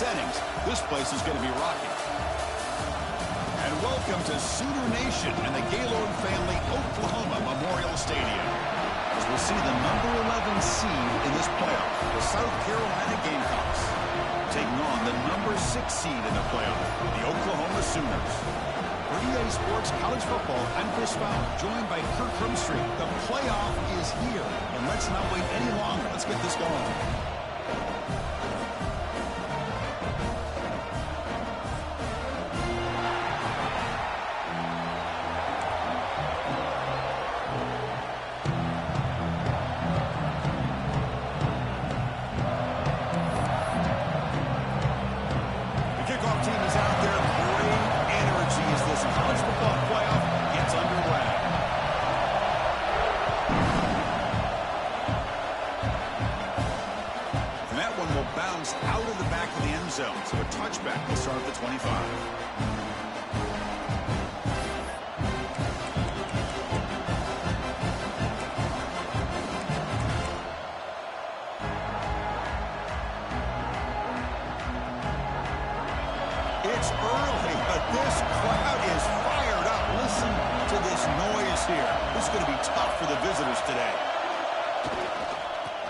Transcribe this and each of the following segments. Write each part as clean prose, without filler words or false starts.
settings, this place is going to be rocking. And welcome to Sooner Nation and the Gaylord family Oklahoma Memorial Stadium, as we'll see the number 11 seed in this playoff, the South Carolina Gamecocks, taking on the number 6 seed in the playoff, the Oklahoma Sooners. For EA Sports College Football, I'm Chris Fowler, joined by Kirk Krumstreet. The playoff is here, and let's not wait any longer. Let's get this going. Out of the back of the end zone, so a touchback will start at the 25. It's early, but this crowd is fired up. Listen to this noise here. This is going to be tough for the visitors today.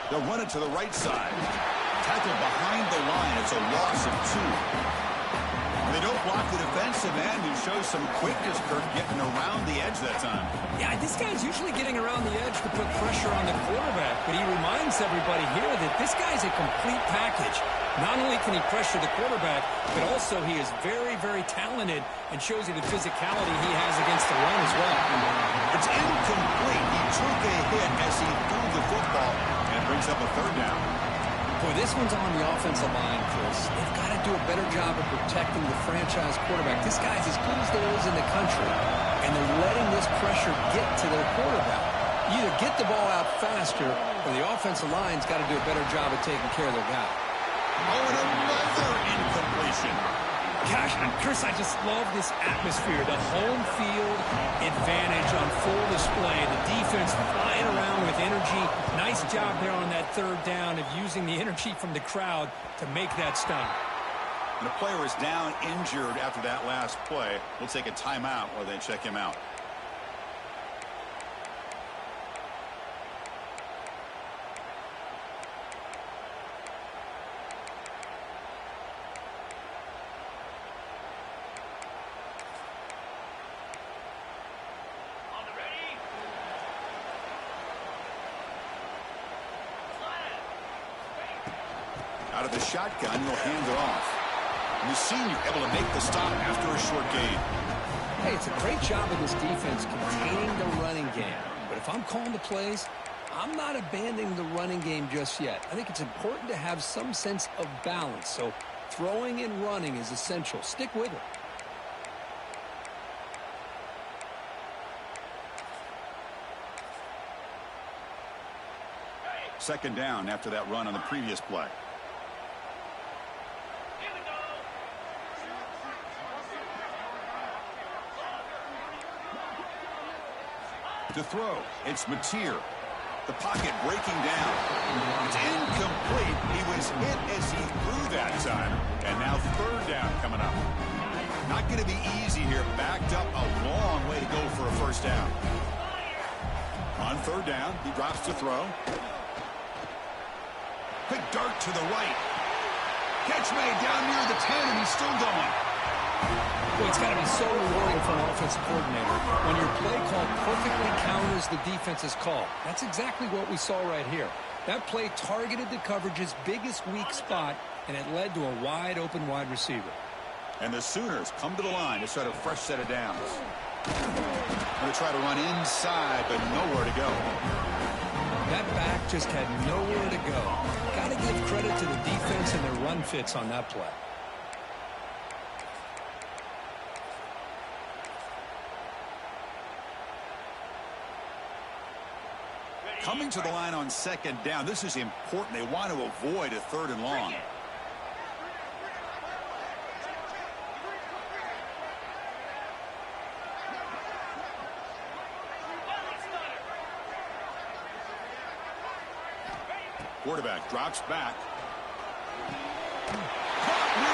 They'll run it to the right side. Tackled behind the line. It's a loss of 2. They don't block the defensive end, who shows some quickness, Kirk, getting around the edge that time. Yeah, this guy's usually getting around the edge to put pressure on the quarterback, but he reminds everybody here that this guy's a complete package. Not only can he pressure the quarterback, but also he is very, very talented and shows you the physicality he has against the run as well. It's incomplete. He took a hit as he threw the football and brings up a third down. Boy, this one's on the offensive line, Chris. They've got to do a better job of protecting the franchise quarterback. This guy's as good as there is in the country, and they're letting this pressure get to their quarterback. You either get the ball out faster, or the offensive line's got to do a better job of taking care of their guy. Oh, and another incompletion. Gosh, Chris, I just love this atmosphere. The home field advantage on full display. The defense flying around with energy. Nice job there on that third down of using the energy from the crowd to make that stop. And the player is down injured after that last play. We'll take a timeout while they check him out. Out of the shotgun, he'll hand it off. And the senior able to make the stop after a short gain. Hey, it's a great job of this defense containing the running game. But if I'm calling the plays, I'm not abandoning the running game just yet. I think it's important to have some sense of balance. So throwing and running is essential. Stick with it. Second down after that run on the previous play. To throw, it's Meee. The pocket breaking down. It's incomplete. He was hit as he threw that time. And now third down coming up. Not going to be easy here. Backed up a long way to go for a first down. On third down, he drops to throw. Big dart to the right. Catch made down near the 10, and he's still going. Well, it's got to be so rewarding for an offensive coordinator when your play call perfectly counters the defense's call. That's exactly what we saw right here. That play targeted the coverage's biggest weak spot, and it led to a wide-open wide receiver. And the Sooners come to the line to start a fresh set of downs. Going to try to run inside, but nowhere to go. That back just had nowhere to go. Got to give credit to the defense and their run fits on that play. Coming to the line on second down, this is important. They want to avoid a third and long. Quarterback drops back. Caught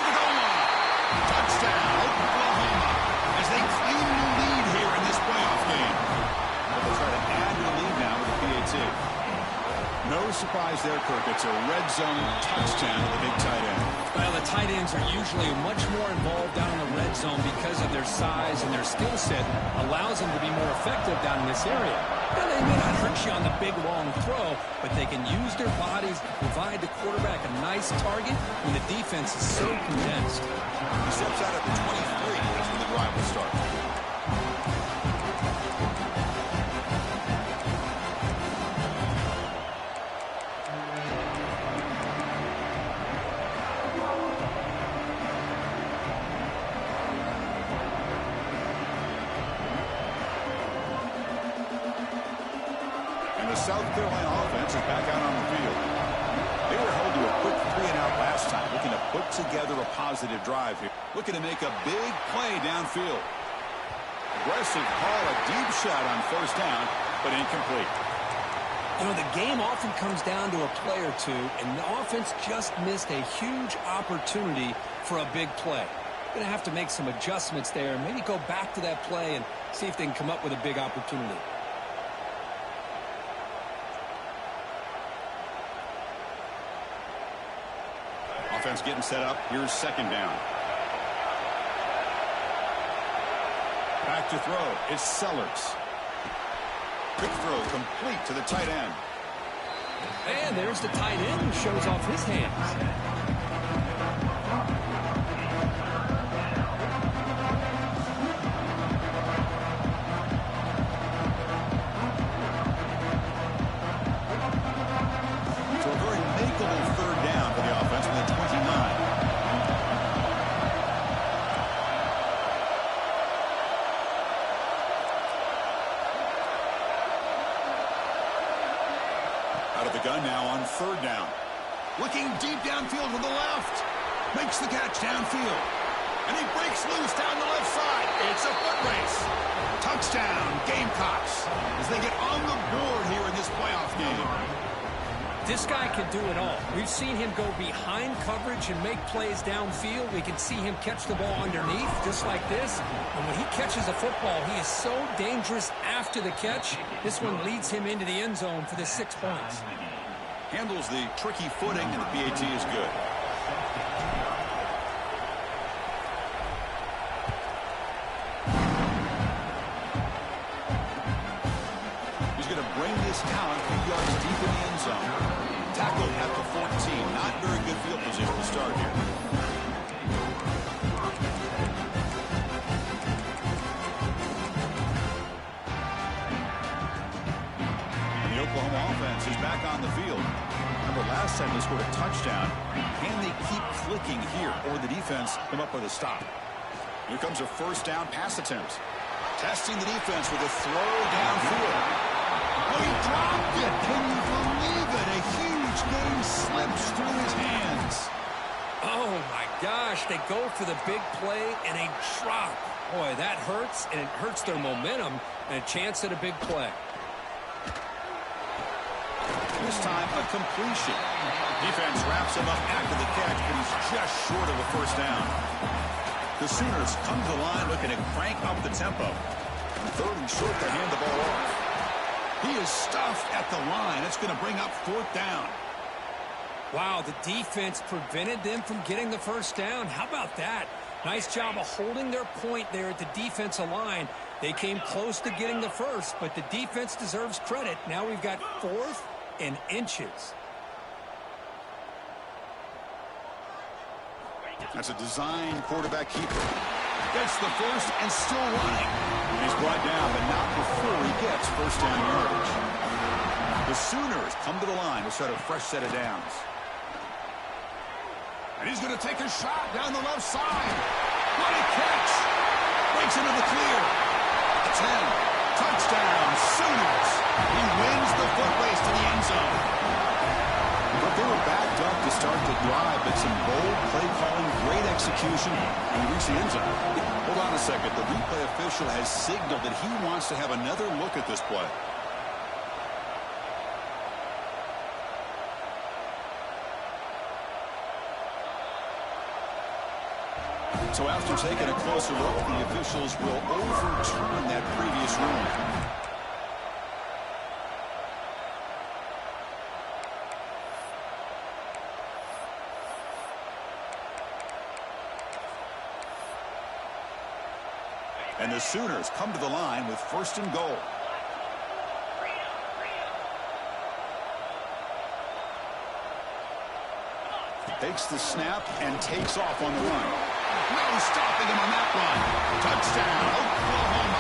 surprise there, Kirk. It's a red zone touchdown to the big tight end. Well, the tight ends are usually much more involved down in the red zone because of their size and their skill set allows them to be more effective down in this area. Now, they may not hurt you on the big, long throw, but they can use their bodies to provide the quarterback a nice target when the defense is so condensed. He steps out at the 23. That's when the drive will start. South Carolina offense is back out on the field. They were held to a quick 3-and-out last time, looking to put together a positive drive here. Looking to make a big play downfield. Aggressive call, a deep shot on first down, but incomplete. You know, the game often comes down to a play or two, and the offense just missed a huge opportunity for a big play. Going to have to make some adjustments there and maybe go back to that play and see if they can come up with a big opportunity. Offense getting set up. Here's second down. Back to throw. It's Sellers. Quick throw complete to the tight end. And there's the tight end who shows off his hands. Out of the gun now on third down. Looking deep downfield to the left. Makes the catch downfield. And he breaks loose down the left side. It's a foot race. Touchdown, Gamecocks, as they get on the board here in this playoff game. This guy can do it all. We've seen him go behind coverage and make plays downfield. We can see him catch the ball underneath, just like this. And when he catches a football, he is so dangerous after the catch. This one leads him into the end zone for the 6 points. Handles the tricky footing, and the PAT is good. He's going to bring this down a few yards deep in the end zone. Tackled at the 14. Not very good field position to start here. And the Oklahoma offense is back on the field. Remember, last time they scored a touchdown. Can they keep clicking here, or the defense come up with a stop? Here comes a first down pass attempt. Testing the defense with a throw downfield. Oh, he dropped it. Can you believe it? A huge game slips through his hands. Oh, my gosh. They go for the big play and a drop. Boy, that hurts, and it hurts their momentum and a chance at a big play. This time, a completion. Defense wraps him up after the catch, but he's just short of a first down. The Sooners come to the line looking to crank up the tempo. Third and short to hand the ball off. He is stuffed at the line. It's going to bring up fourth down. Wow, the defense prevented them from getting the first down. How about that? Nice job of holding their point there at the defensive line. They came close to getting the first, but the defense deserves credit. Now we've got fourth and inches. That's a design quarterback keeper. Gets the first and still running. He's brought down, but not before he gets first down yardage. The Sooners come to the line to start a fresh set of downs. And he's going to take a shot down the left side. What a catch. Breaks into the clear. 10. Touchdown, Sooners. He wins the foot race to the end zone. But they were backed up to start the drive, but some bold play calling, great execution, and he reached the end zone. Hold on a second. The replay official has signaled that he wants to have another look at this play. So after taking a closer look, the officials will overturn that previous ruling. And the Sooners come to the line with 1st and goal. Takes the snap and takes off on the run. No stopping him on that run. Touchdown, Oklahoma.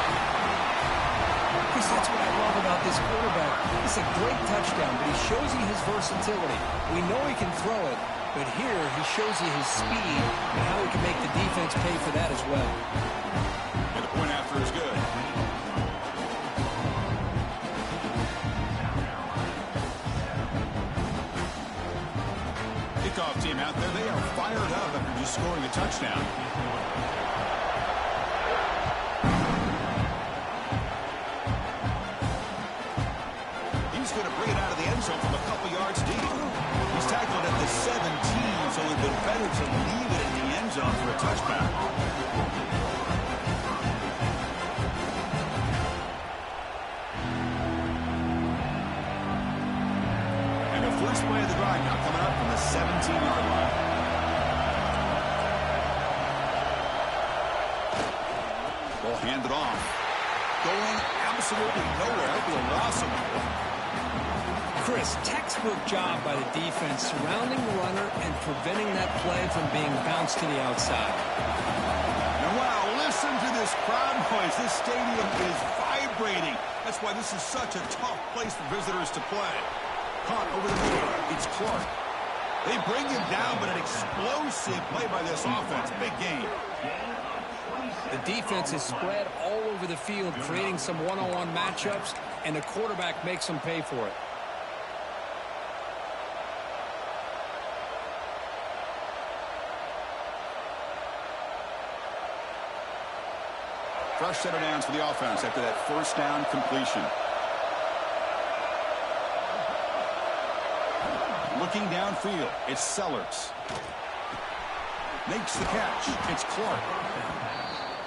Chris, that's what I love about this quarterback. It's a great touchdown, but he shows you his versatility. We know he can throw it, but here he shows you his speed and how he can make the defense pay for that as well. And the point after is good. Kickoff team out there, they are fired up after just scoring a touchdown. He's going to bring it out of the end zone from a couple yards deep. He's tackled at the 17, so it would have been better to leave it in the end zone for a touchback. First play of the drive now coming up from the 17-yard line. Ball handed off. Going absolutely nowhere. It'll be a loss of one. Chris, textbook job by the defense surrounding the runner and preventing that play from being bounced to the outside. And wow, listen to this crowd noise. This stadium is vibrating. That's why this is such a tough place for visitors to play. Caught over the middle. It's Clark. They bring him down, but an explosive play by this offense. Big game. The defense is spread all over the field, creating some one-on-one matchups, and the quarterback makes them pay for it. Fresh set of downs for the offense after that 1st down completion. Looking downfield, it's Sellers. Makes the catch. It's Clark.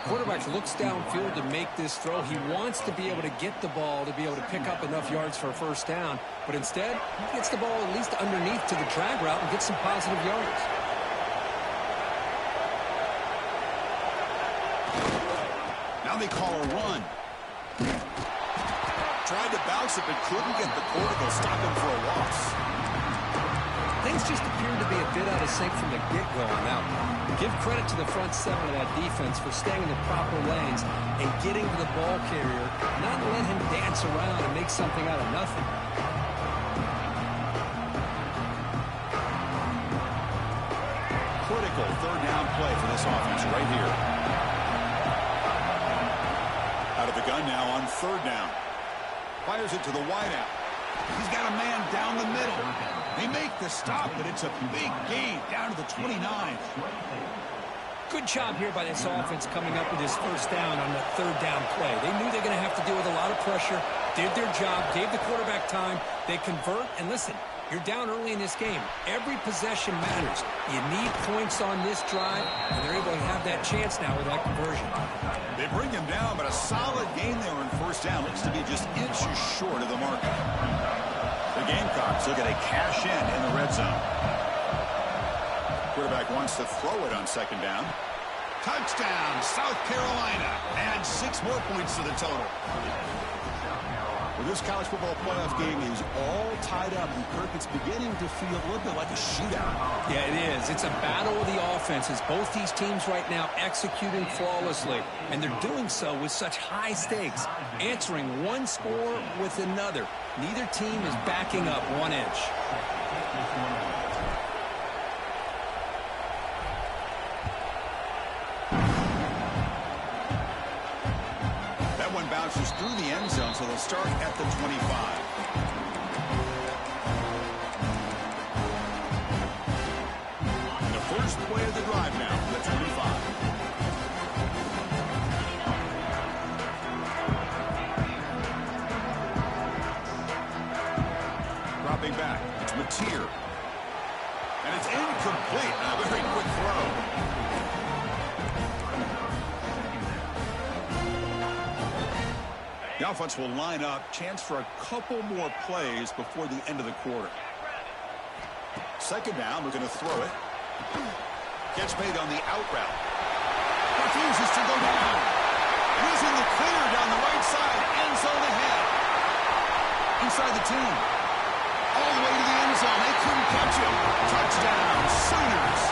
Quarterback looks downfield to make this throw. He wants to be able to get the ball to be able to pick up enough yards for a 1st down. But instead, he gets the ball at least underneath to the drag route and gets some positive yards. Now they call a run. Tried to bounce it, but couldn't get the quarter to stop him for a loss. Things just appeared to be a bit out of sync from the get-go on that one. Give credit to the front 7 of that defense for staying in the proper lanes and getting to the ball carrier, not letting him dance around and make something out of nothing. Critical 3rd down play for this offense right here. Out of the gun now on 3rd down. Fires it to the wideout. He's got a man down the middle. They make the stop, but it's a big gain down to the 29. Good job here by this offense coming up with his 1st down on the 3rd down play. They knew they were going to have to deal with a lot of pressure, did their job, gave the quarterback time. They convert, and listen, you're down early in this game. Every possession matters. You need points on this drive, and they're able to have that chance now with that conversion. They bring him down, but a solid gain there in 1st down. Looks to be just inches short of the marker. The Gamecocks looking to cash in the red zone. Quarterback wants to throw it on 2nd down. Touchdown, South Carolina. Add 6 more points to the total. Well, this college football playoff game is all tied up, and Kirk, it's beginning to feel a little bit like a shootout. Yeah, it is. It's a battle of the offenses. Both these teams right now executing flawlessly, and they're doing so with such high stakes, answering one score with another. Neither team is backing up one inch. Bounces through the end zone, so they'll start at the 25. And the first play of the drive now, the 25. Dropping back, it's Meee. And it's incomplete. A very quick throw. The offense will line up. Chance for a couple more plays before the end of the quarter. 2nd down. We're going to throw it. Gets made on the out route. Refuses to go down. He's in the clear down the right side. End zone ahead. Inside the 10. All the way to the end zone. They couldn't catch him. Touchdown, Sooners.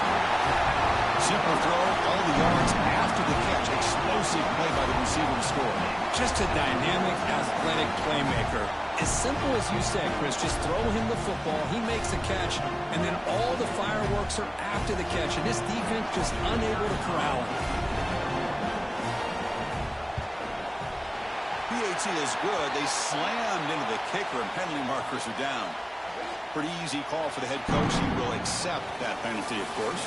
Simple throw, all the yards after the catch. Explosive play by the receiver to score. Just a dynamic, athletic playmaker. As simple as you said, Chris, just throw him the football, he makes the catch, and then all the fireworks are after the catch, and this defense just unable to corral him. PAT is good. They slammed into the kicker, and penalty markers are down. Pretty easy call for the head coach. He will accept that penalty, of course.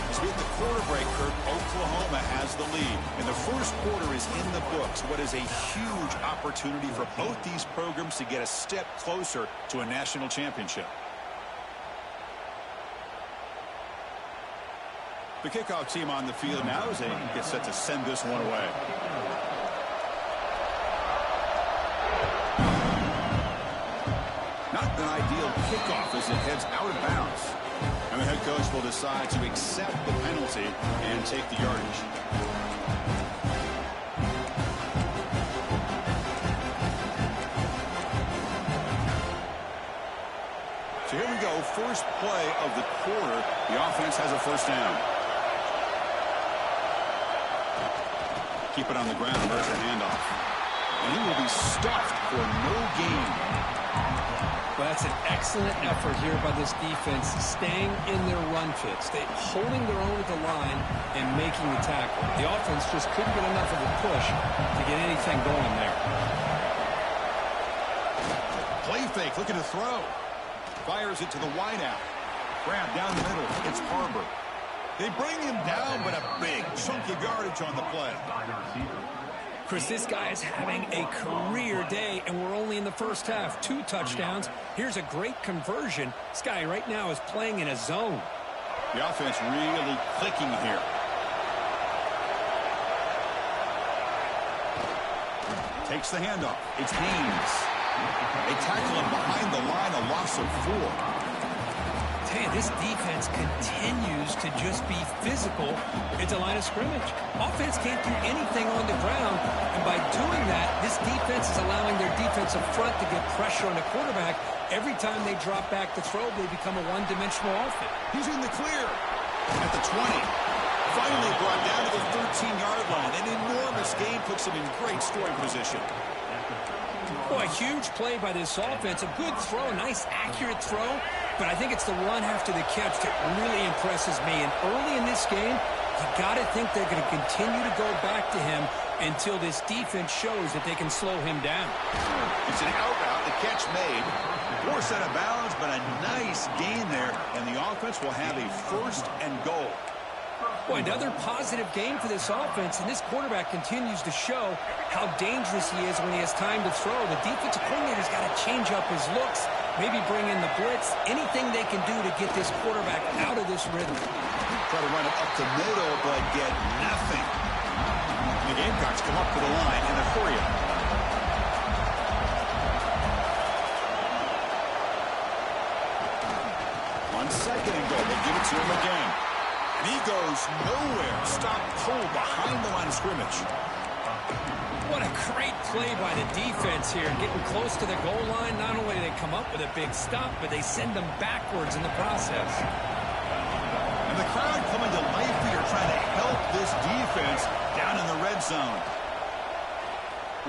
As we hit the quarter break, Kurt, Oklahoma has the lead. And the first quarter is in the books. What is a huge opportunity for both these programs to get a step closer to a national championship. The kickoff team on the field now as they get set to send this one away. Not an ideal kickoff as it heads out of bounds. And the head coach will decide to accept the penalty and take the yardage. So here we go. First play of the quarter. The offense has a first down. Keep it on the ground. There's the handoff. And he will be stuffed for no gain. Well, that's an excellent effort here by this defense, staying in their run fits. They holding their own at the line and making the tackle. The offense just couldn't get enough of a push to get anything going there. Play fake, looking to throw. Fires it to the wideout. Grab down the middle. It's Harbor. They bring him down, but a big chunk of yardage on the play. Chris, this guy is having a career day, and we're only in the first half. 2 touchdowns. Here's a great conversion. This guy right now is playing in a zone. The offense really clicking here. Takes the handoff. It's Haynes. They tackle him behind the line, a loss of 4. Hey, this defense continues to just be physical at the line of scrimmage. Offense can't do anything on the ground, and by doing that, this defense is allowing their defensive front to get pressure on the quarterback. Every time they drop back to throw, they become a one-dimensional offense. He's in the clear at the 20. Finally brought down to the 13-yard line. An enormous gain puts him in great scoring position. Boy, a huge play by this offense. A good throw, a nice, accurate throw. But I think it's the run after the catch that really impresses me. And early in this game, you got to think they're going to continue to go back to him until this defense shows that they can slow him down. It's an out route. The catch made. Poor set of bounds, but a nice gain there. And the offense will have a first and goal. Boy, another positive game for this offense, and this quarterback continues to show how dangerous he is when he has time to throw. The defensive coordinator's got to change up his looks, maybe bring in the blitz, anything they can do to get this quarterback out of this rhythm. Try to run it up the middle, but get nothing. The Gamecocks come up to the line in a hurry. 1 second and go. They give it to him again. And he goes nowhere. Stop cold behind the line of scrimmage. What a great play by the defense here. Getting close to the goal line, not only do they come up with a big stop, but they send them backwards in the process. And the crowd coming to life here, trying to help this defense down in the red zone.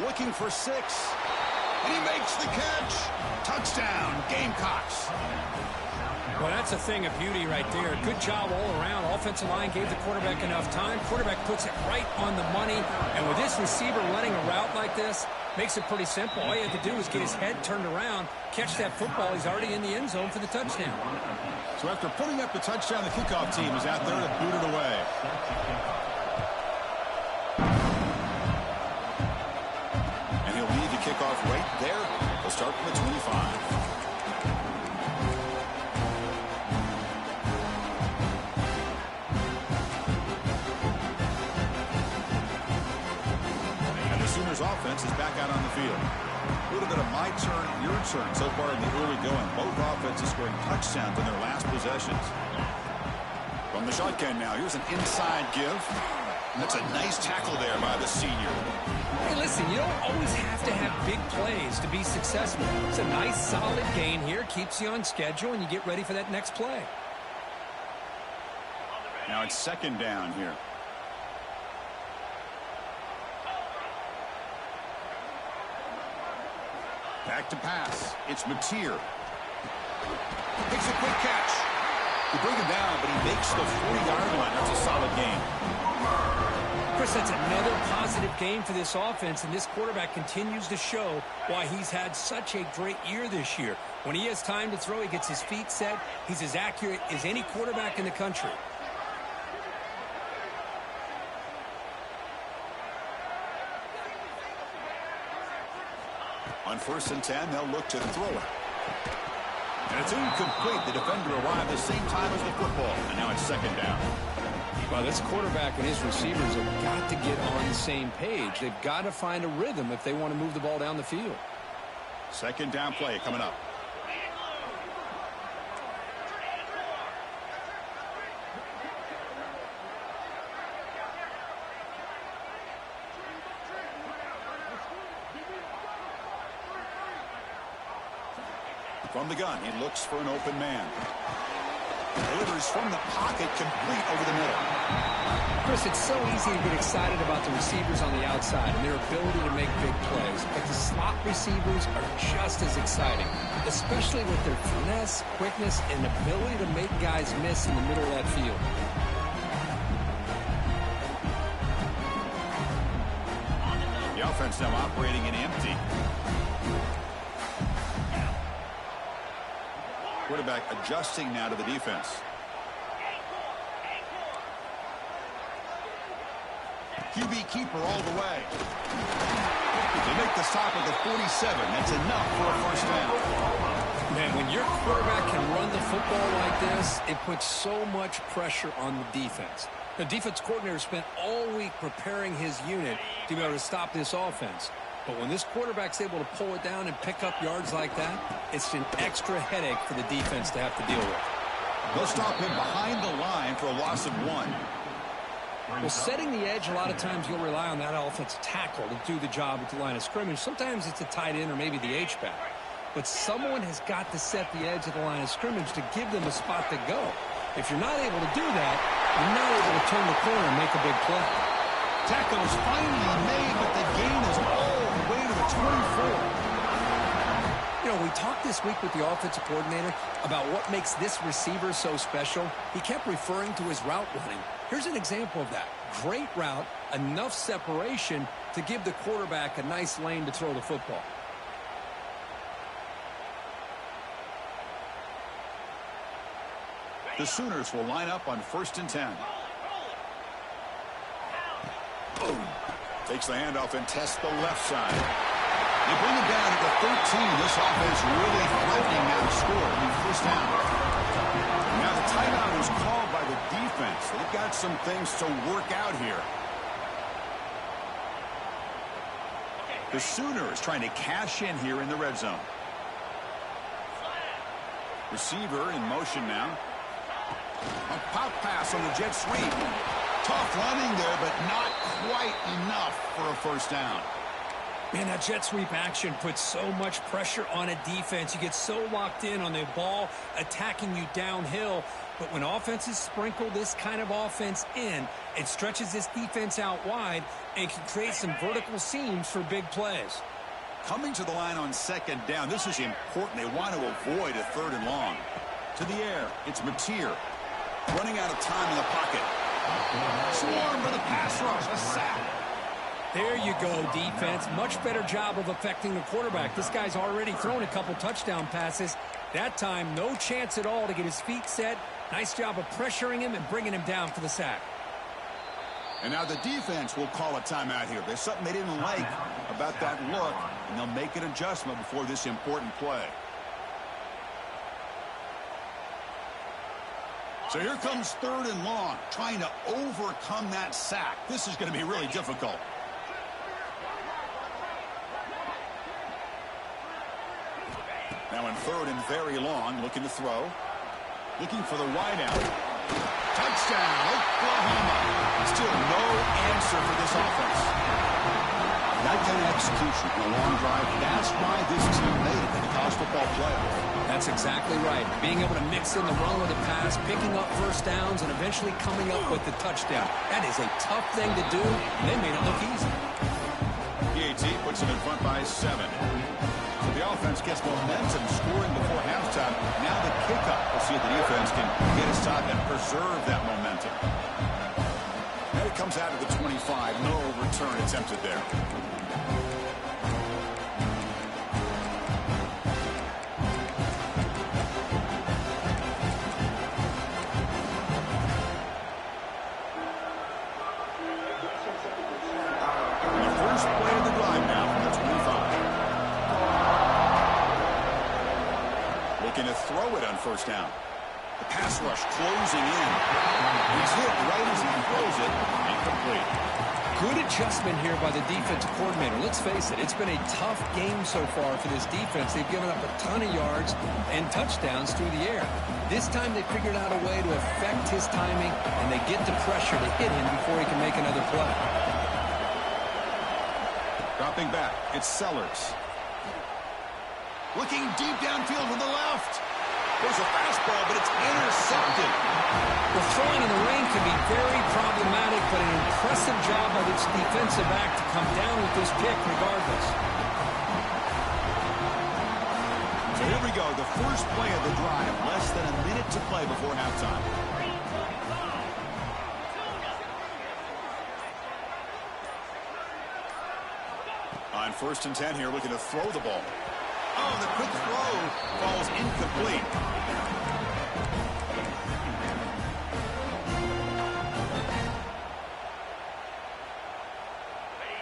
Looking for 6. And he makes the catch. Touchdown, Gamecocks. Well, that's a thing of beauty right there. Good job all around. Offensive line gave the quarterback enough time. Quarterback puts it right on the money. And with this receiver running a route like this, makes it pretty simple. All you have to do is get his head turned around, catch that football. He's already in the end zone for the touchdown. So after putting up the touchdown, the kickoff team is out there to boot it away. And he'll lead the kickoff right there. He'll start from the 25. Offense is back out on the field. A little bit of my turn, your turn so far in the early going. Both offenses scoring touchdowns in their last possessions. From the shotgun now, here's an inside give. That's a nice tackle there by the senior. Hey, listen, you don't always have to have big plays to be successful. It's a nice, solid gain here. Keeps you on schedule, and you get ready for that next play. Now it's second down here. Back to pass. It's Meee. Makes a quick catch. They bring him down, but he makes the 40-yard line. That's a solid game. Chris, that's another positive game for this offense, and this quarterback continues to show why he's had such a great year this year. When he has time to throw, he gets his feet set. He's as accurate as any quarterback in the country. On 1st and 10, they'll look to throw it. And it's incomplete. The defender arrived the same time as the football. And now it's second down. Well, this quarterback and his receivers have got to get on the same page. They've got to find a rhythm if they want to move the ball down the field. Second down play coming up. From the gun, he looks for an open man. Delivers from the pocket, complete over the middle. Chris, it's so easy to get excited about the receivers on the outside and their ability to make big plays. But the slot receivers are just as exciting, especially with their finesse, quickness, and ability to make guys miss in the middle of that field. The offense now operating in empty. Quarterback adjusting now to the defense. QB keeper all the way. They make the stop at the 47. That's enough for a first down. Man, when your quarterback can run the football like this, it puts so much pressure on the defense. The defense coordinator spent all week preparing his unit to be able to stop this offense. But when this quarterback's able to pull it down and pick up yards like that, it's an extra headache for the defense to have to deal with. They'll stop him behind the line for a loss of 1. Well, setting the edge, a lot of times you'll rely on that offensive tackle to do the job at the line of scrimmage. Sometimes it's a tight end or maybe the H-back. But someone has got to set the edge of the line of scrimmage to give them a spot to go. If you're not able to do that, you're not able to turn the corner and make a big play. Tackle is finally made, but the gain is all the way to the 24. You know, we talked this week with the offensive coordinator about what makes this receiver so special. He kept referring to his route running. Here's an example of that. Great route, enough separation to give the quarterback a nice lane to throw the football. The Sooners will line up on 1st and 10. Boom. Takes the handoff and tests the left side. They bring it down at the 13. This offense really threatening now to score. I mean, first down. Now the timeout is called by the defense. They've got some things to work out here. The Sooners trying to cash in here in the red zone. Receiver in motion now. A pop pass on the jet sweep. Tough running there, but not quite enough for a first down. Man, that jet sweep action puts so much pressure on a defense. You get so locked in on the ball attacking you downhill. But when offenses sprinkle this kind of offense in, it stretches this defense out wide and can create some vertical seams for big plays. Coming to the line on second down, this is important. They want to avoid a 3rd and long. To the air, it's Meee. Running out of time in the pocket. Swarm for the pass rush, a sack. There you go, defense. Much better job of affecting the quarterback. This guy's already thrown a couple touchdown passes. That time, no chance at all to get his feet set. Nice job of pressuring him and bringing him down for the sack. And now the defense will call a timeout here. There's something they didn't like about that look, and they'll make an adjustment before this important play. So here comes 3rd and long, trying to overcome that sack. This is going to be really difficult. Now in 3rd and very long, looking to throw. Looking for the wide out. Touchdown, Oklahoma. Still no answer for this offense. That kind of execution in a long drive, that's why this team made it in the college football playoff. That's exactly right. Being able to mix in the run with the pass, picking up first downs, and eventually coming up with the touchdown. That is a tough thing to do, and they made it look easy. PAT puts them in front by 7. So the offense gets momentum scoring before halftime. Now the kickoff. We'll see if the defense can get a stop and preserve that momentum. And it comes out of the 25. No return attempted there. Looking to throw it on first down. The pass rush closing in. He's hit right as he throws it. Incomplete. Good adjustment here by the defensive coordinator. Let's face it, it's been a tough game so far for this defense. They've given up a ton of yards and touchdowns through the air. This time they figured out a way to affect his timing, and they get the pressure to hit him before he can make another play. Dropping back, it's Sellers. Looking deep downfield to the left. There's a fastball, but it's intercepted. Well, throwing in the rain can be very problematic, but an impressive job by this defensive back to come down with this pick regardless. So here we go, the first play of the drive. Less than a minute to play before halftime. On 1st and 10 here, looking to throw the ball. Oh, the quick throw falls incomplete.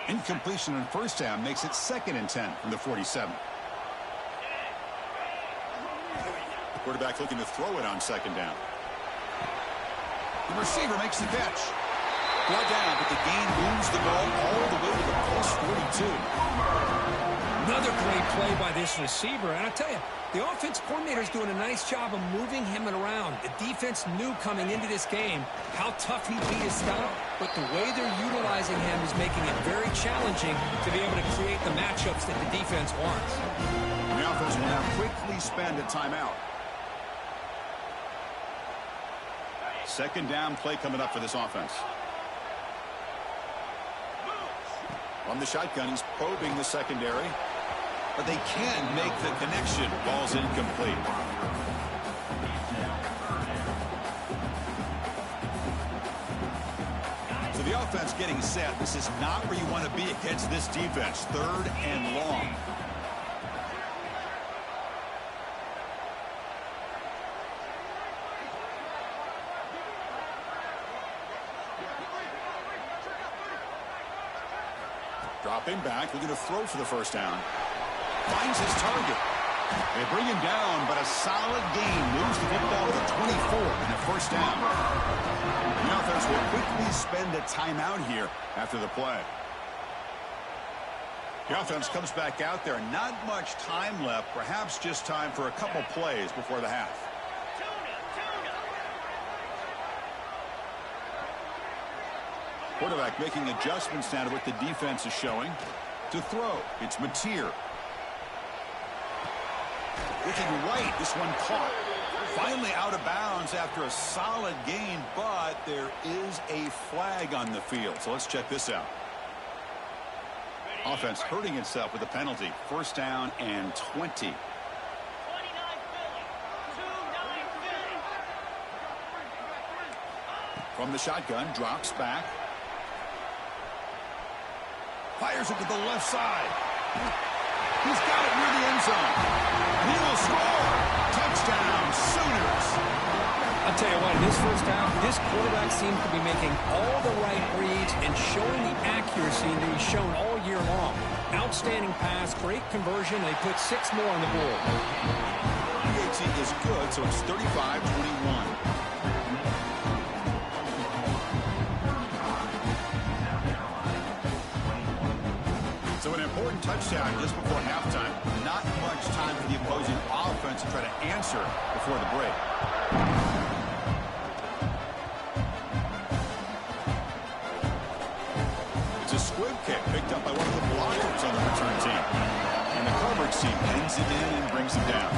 Incompletion on first down makes it 2nd and 10 from the 47. The quarterback looking to throw it on 2nd down. The receiver makes the catch. Brought down, but the gain moves the ball all the way to the post 42. Another great play by this receiver. And I tell you, the offense coordinator is doing a nice job of moving him around. The defense knew coming into this game how tough he'd be to stop, but the way they're utilizing him is making it very challenging to be able to create the matchups that the defense wants. And the offense will now quickly spend a timeout. 2nd down play coming up for this offense. On the shotgun, he's probing the secondary. But they can't make the connection. Ball's incomplete. So the offense getting set. This is not where you want to be against this defense. 3rd and long. Dropping back, looking to throw for the first down. Finds his target. They bring him down, but a solid gain moves the football to the 24 and a first down. The offense will quickly spend a timeout here after the play. The offense comes back out there. Not much time left, perhaps just time for a couple plays before the half. Quarterback making adjustments now to what the defense is showing. To throw, it's Meee. Looking right, this one caught. Finally out of bounds after a solid gain, but there is a flag on the field. So let's check this out. Offense hurting itself with a penalty. 1st down and 20. From the shotgun, drops back. Fires it to the left side. He's got it near the end zone. And he will score. Touchdown, Sooners. I'll tell you what, in this first half, this quarterback seems to be making all the right reads and showing the accuracy that he's shown all year long. Outstanding pass, great conversion. They put 6 more on the board. PAT is good, so it's 35-21. So an important touchdown just before halftime. Not much time for the opposing offense to try to answer before the break. a squib kick picked up by one of the blockers on the return team. And the coverage team pins it in and brings him down.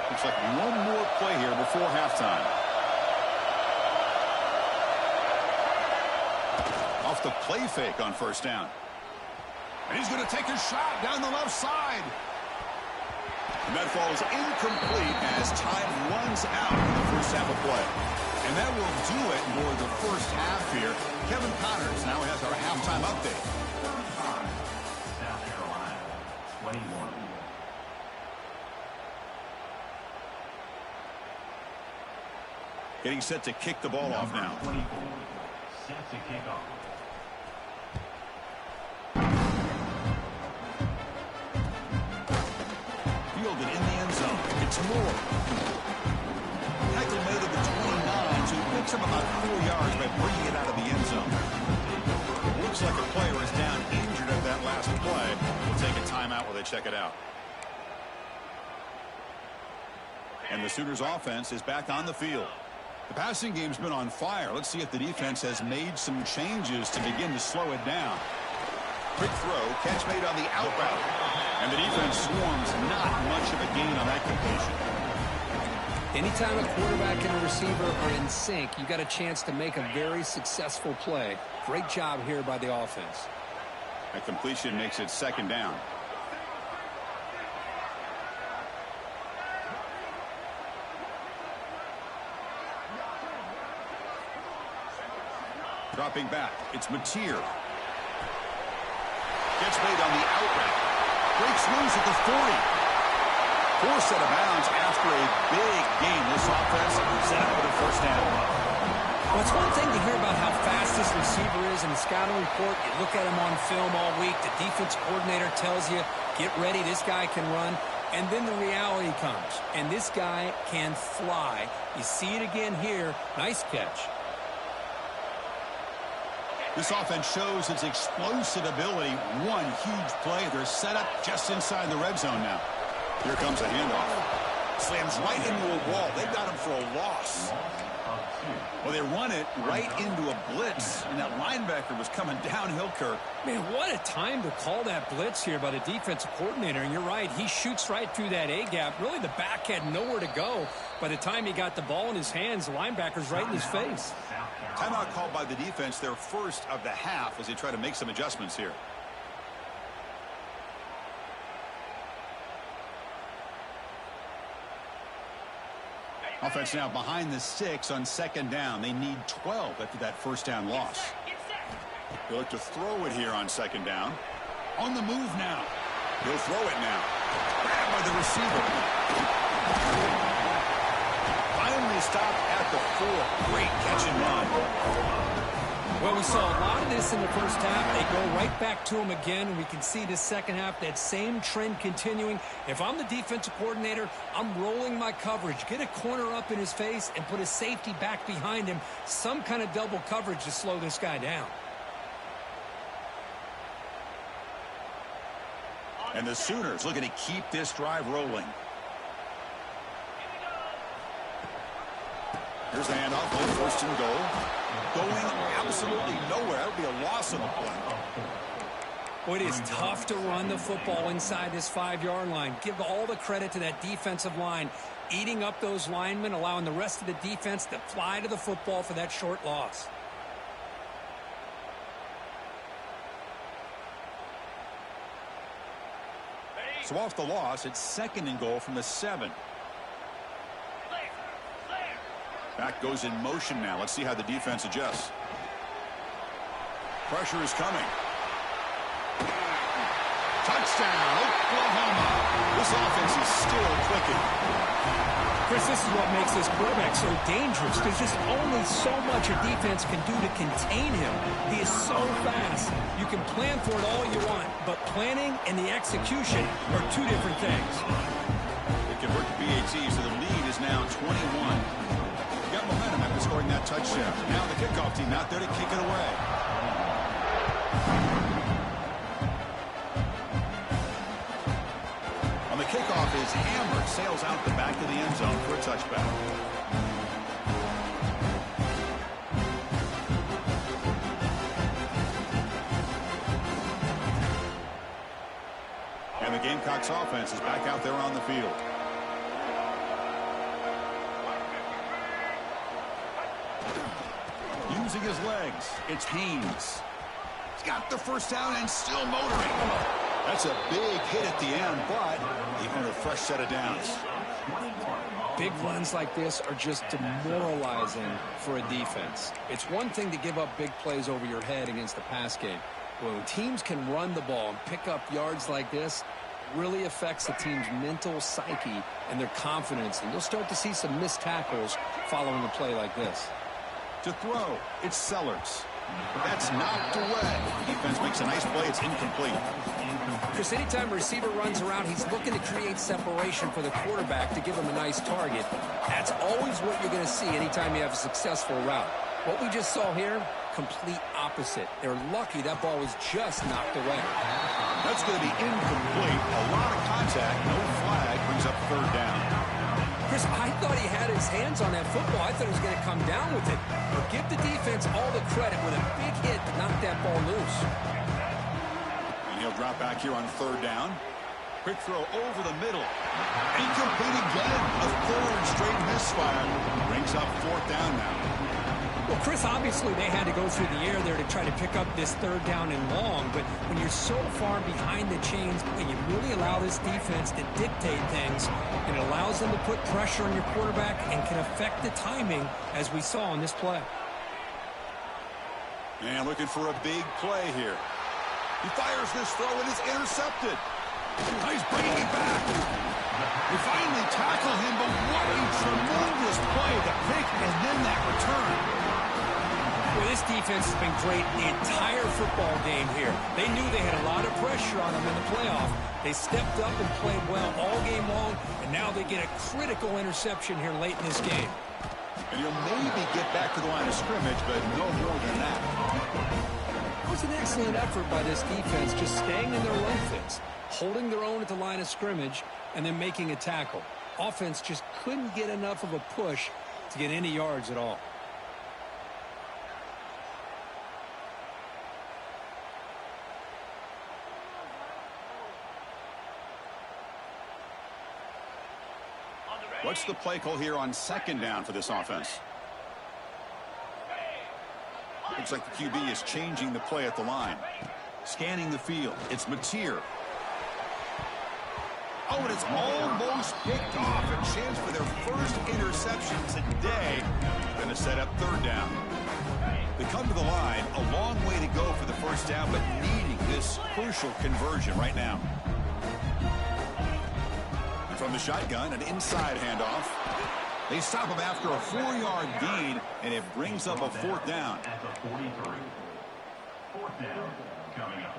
Looks like one more play here before halftime. Off the play fake on first down. And he's going to take a shot down the left side. And that falls incomplete as time runs out in the first half of play. And that will do it for the first half here. Kevin Connors now has our halftime update. South Carolina, 21. Getting set to kick the ball off now. 24, set to kick off. Fielded in the end zone. It's Moore. Tackle made at the 29, so he picks him about 4 yards by bringing it out of the end zone. Looks like a player is down injured at that last play. We'll take a timeout while they check it out. And the Sooners offense is back on the field. The passing game's been on fire. Let's see if the defense has made some changes to begin to slow it down. Quick throw, catch made on the out route. And the defense swarms, not much of a gain on that completion. Anytime a quarterback and a receiver are in sync, you got a chance to make a very successful play. Great job here by the offense. That completion makes it second down. Dropping back, it's Meee. Gets made on the out route. Breaks loose at the 40. Forced out of bounds after a big game. This offense set up for the first down. Well, it's one thing to hear about how fast this receiver is in the scouting report. You look at him on film all week. The defense coordinator tells you, get ready, this guy can run. And then the reality comes. And this guy can fly. You see it again here. Nice catch. This offense shows its explosive ability. One huge play. They're set up just inside the red zone now. Here comes a handoff. Slams right into a wall. They got him for a loss. Well, they run it right into a blitz, and that linebacker was coming downhill, Kirk. Man, what a time to call that blitz here by the defensive coordinator. And you're right, he shoots right through that A-gap. Really, the back had nowhere to go. By the time he got the ball in his hands, the linebacker's right in his face. Timeout called by the defense, their first of the half, as they try to make some adjustments here. Offense now behind the 6 on second down. They need 12 after that first down loss. They look to throw it here on second down. On the move now. He'll throw it now. Grabbed by the receiver. Finally stopped at the 4. Great catch and run. Well, we saw a lot of this in the first half. They go right back to him again, and we can see the second half, that same trend continuing. If I'm the defensive coordinator, I'm rolling my coverage. Get a corner up in his face and put a safety back behind him. Some kind of double coverage to slow this guy down. And the Sooners looking to keep this drive rolling. Here's the handoff, both first and goal. Going absolutely nowhere. That would be a loss of a play. Boy, it is tough to run the football inside this 5-yard line. Give all the credit to that defensive line, eating up those linemen, allowing the rest of the defense to fly to the football for that short loss. So off the loss, it's second and goal from the 7. Back goes in motion now. Let's see how the defense adjusts. Pressure is coming. Touchdown, Oklahoma. This offense is still clicking. Chris, this is what makes this quarterback so dangerous. There's just only so much a defense can do to contain him. He is so fast. You can plan for it all you want, but planning and the execution are two different things. They convert to BAT, so the lead is now 21. Got momentum after scoring that touchdown. Now the kickoff team out there to kick it away. On the kickoff is hammered, sails out the back of the end zone for a touchback. And the Gamecocks offense is back out there on the field. Using his legs, it's Haynes. He's got the first down and still motoring. That's a big hit at the end, but he earned a fresh set of downs. Big runs like this are just demoralizing for a defense. It's one thing to give up big plays over your head against the pass game. When teams can run the ball and pick up yards like this, really affects the team's mental psyche and their confidence. And you'll start to see some missed tackles following a play like this. To throw, it's Sellers. That's knocked away. The defense makes a nice play. It's incomplete. Chris, anytime a receiver runs around, he's looking to create separation for the quarterback to give him a nice target. That's always what you're going to see anytime you have a successful route. What we just saw here, complete opposite. They're lucky that ball was just knocked away. That's going to be incomplete. A lot of contact. No flag. Brings up third down. Chris, I thought he had his hands on that football. I thought he was going to come down with it. But give the defense all the credit with a big hit to knock that ball loose. And he'll drop back here on third down. Quick throw over the middle. Incomplete again. A third straight misfire. Brings up fourth down now. Well, Chris, obviously they had to go through the air there to try to pick up this third down and long, but when you're so far behind the chains and you really allow this defense to dictate things, it allows them to put pressure on your quarterback and can affect the timing, as we saw on this play. And looking for a big play here. He fires this throw and it's intercepted. He's bringing it back. They finally tackle him, but what a tremendous play, the pick and then that return. Well, this defense has been great the entire football game here. They knew they had a lot of pressure on them in the playoff. They stepped up and played well all game long, and now they get a critical interception here late in this game. And he'll maybe get back to the line of scrimmage, but no more than that. It was an excellent effort by this defense, just staying in their run fits, holding their own at the line of scrimmage, and then making a tackle. Offense just couldn't get enough of a push to get any yards at all. What's the play call here on second down for this offense? Looks like the QB is changing the play at the line. Scanning the field. It's Meee. Oh, and it's almost picked off. A chance for their first interception today. Going to set up third down. They come to the line. A long way to go for the first down, but needing this crucial conversion right now. From the shotgun, an inside handoff. They stop him after a 4-yard gain, and it brings up a fourth down. At the 43. Fourth down coming up.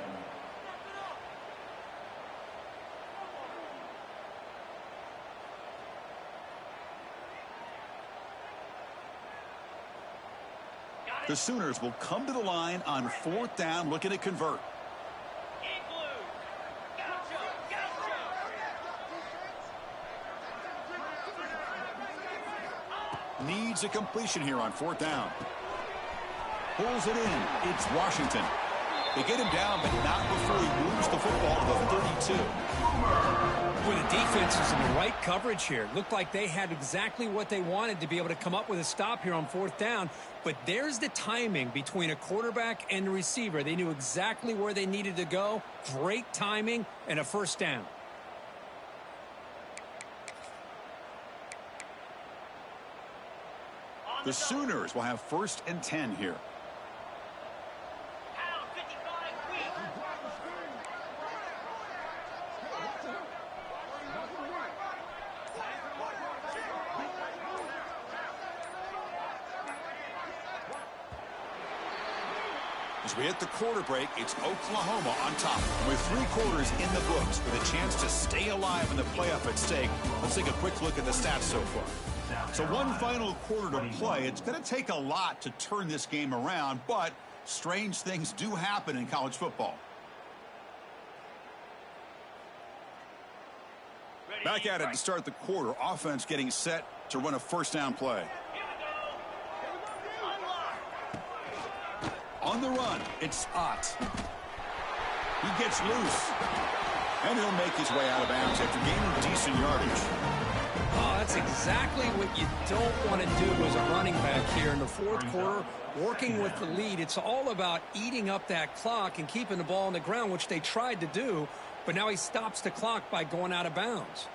The Sooners will come to the line on fourth down, looking to convert. Needs a completion here on fourth down. Pulls it in. It's Washington. They get him down, but not before he moves the football to the 32. Well, the defense is in the right coverage here. Looked like they had exactly what they wanted to be able to come up with a stop here on fourth down. But there's the timing between a quarterback and the receiver. They knew exactly where they needed to go. Great timing and a first down. The Sooners will have first and 10 here. As we hit the quarter break, it's Oklahoma on top. With 3 quarters in the books, with a chance to stay alive in the playoff at stake, let's take a quick look at the stats so far. So one final quarter to play. It's going to take a lot to turn this game around, but strange things do happen in college football. Back at it to start the quarter. Offense getting set to run a first down play. On the run, it's Ott. He gets loose. And he'll make his way out of bounds after gaining decent yardage. Oh, that's exactly what you don't want to do as a running back here in the fourth quarter, working with the lead. It's all about eating up that clock and keeping the ball on the ground, which they tried to do, but now he stops the clock by going out of bounds.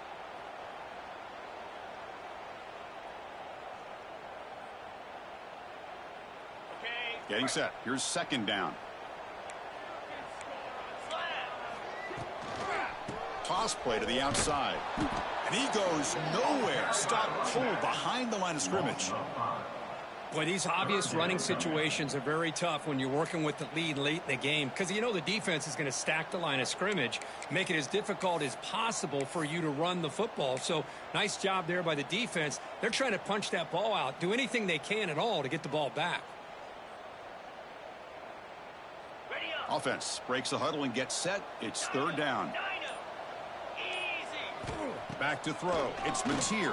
Getting set. Here's second down. Toss play to the outside. And he goes nowhere. Stop cold behind the line of scrimmage. Boy, these obvious running situations are very tough when you're working with the lead late in the game because you know the defense is going to stack the line of scrimmage, make it as difficult as possible for you to run the football. So nice job there by the defense. They're trying to punch that ball out, do anything they can at all to get the ball back. Offense breaks the huddle and gets set. It's third down. Back to throw. It's Meee.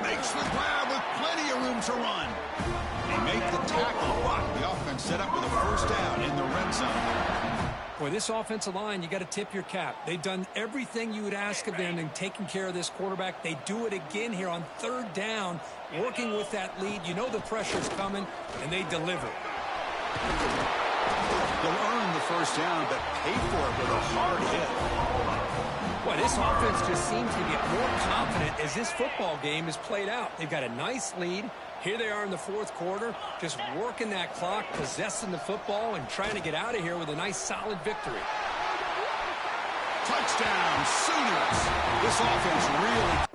Makes the grab with plenty of room to run. They make the tackle block. The offense set up with a first down in the red zone. Boy, this offensive line, you got to tip your cap. They've done everything you would ask of them in taking care of this quarterback. They do it again here on third down, working with that lead. You know the pressure's coming, and they deliver. They'll earn the first down, but pay for it with a hard hit. Boy, this offense just seems to get more confident as this football game is played out. They've got a nice lead. Here they are in the fourth quarter, just working that clock, possessing the football, and trying to get out of here with a nice, solid victory. Touchdown, Sooners. This offense really...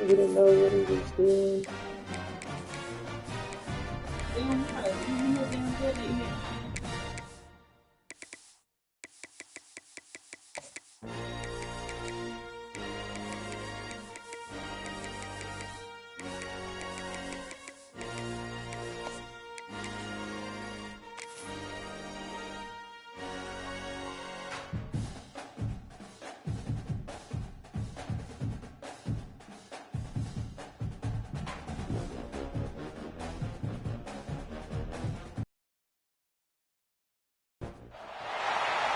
He didn't know what he was doing.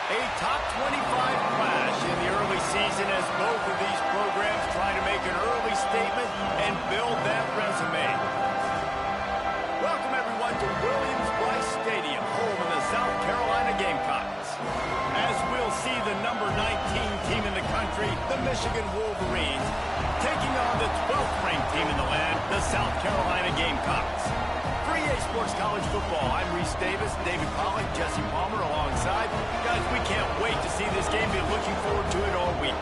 A top 25 clash in the early season as both of these programs try to make an early statement and build that resume. Welcome everyone to Williams-Brice Stadium, home of the South Carolina Gamecocks. As we'll see the number 19 team in the country, the Michigan Wolverines, taking on the 12th ranked team in the land, the South Carolina Gamecocks. For EA Sports College Football, I'm Reese Davis, David Pollack, Jesse Palmer alongside. Guys, we can't wait to see this game. Been looking forward to it all week.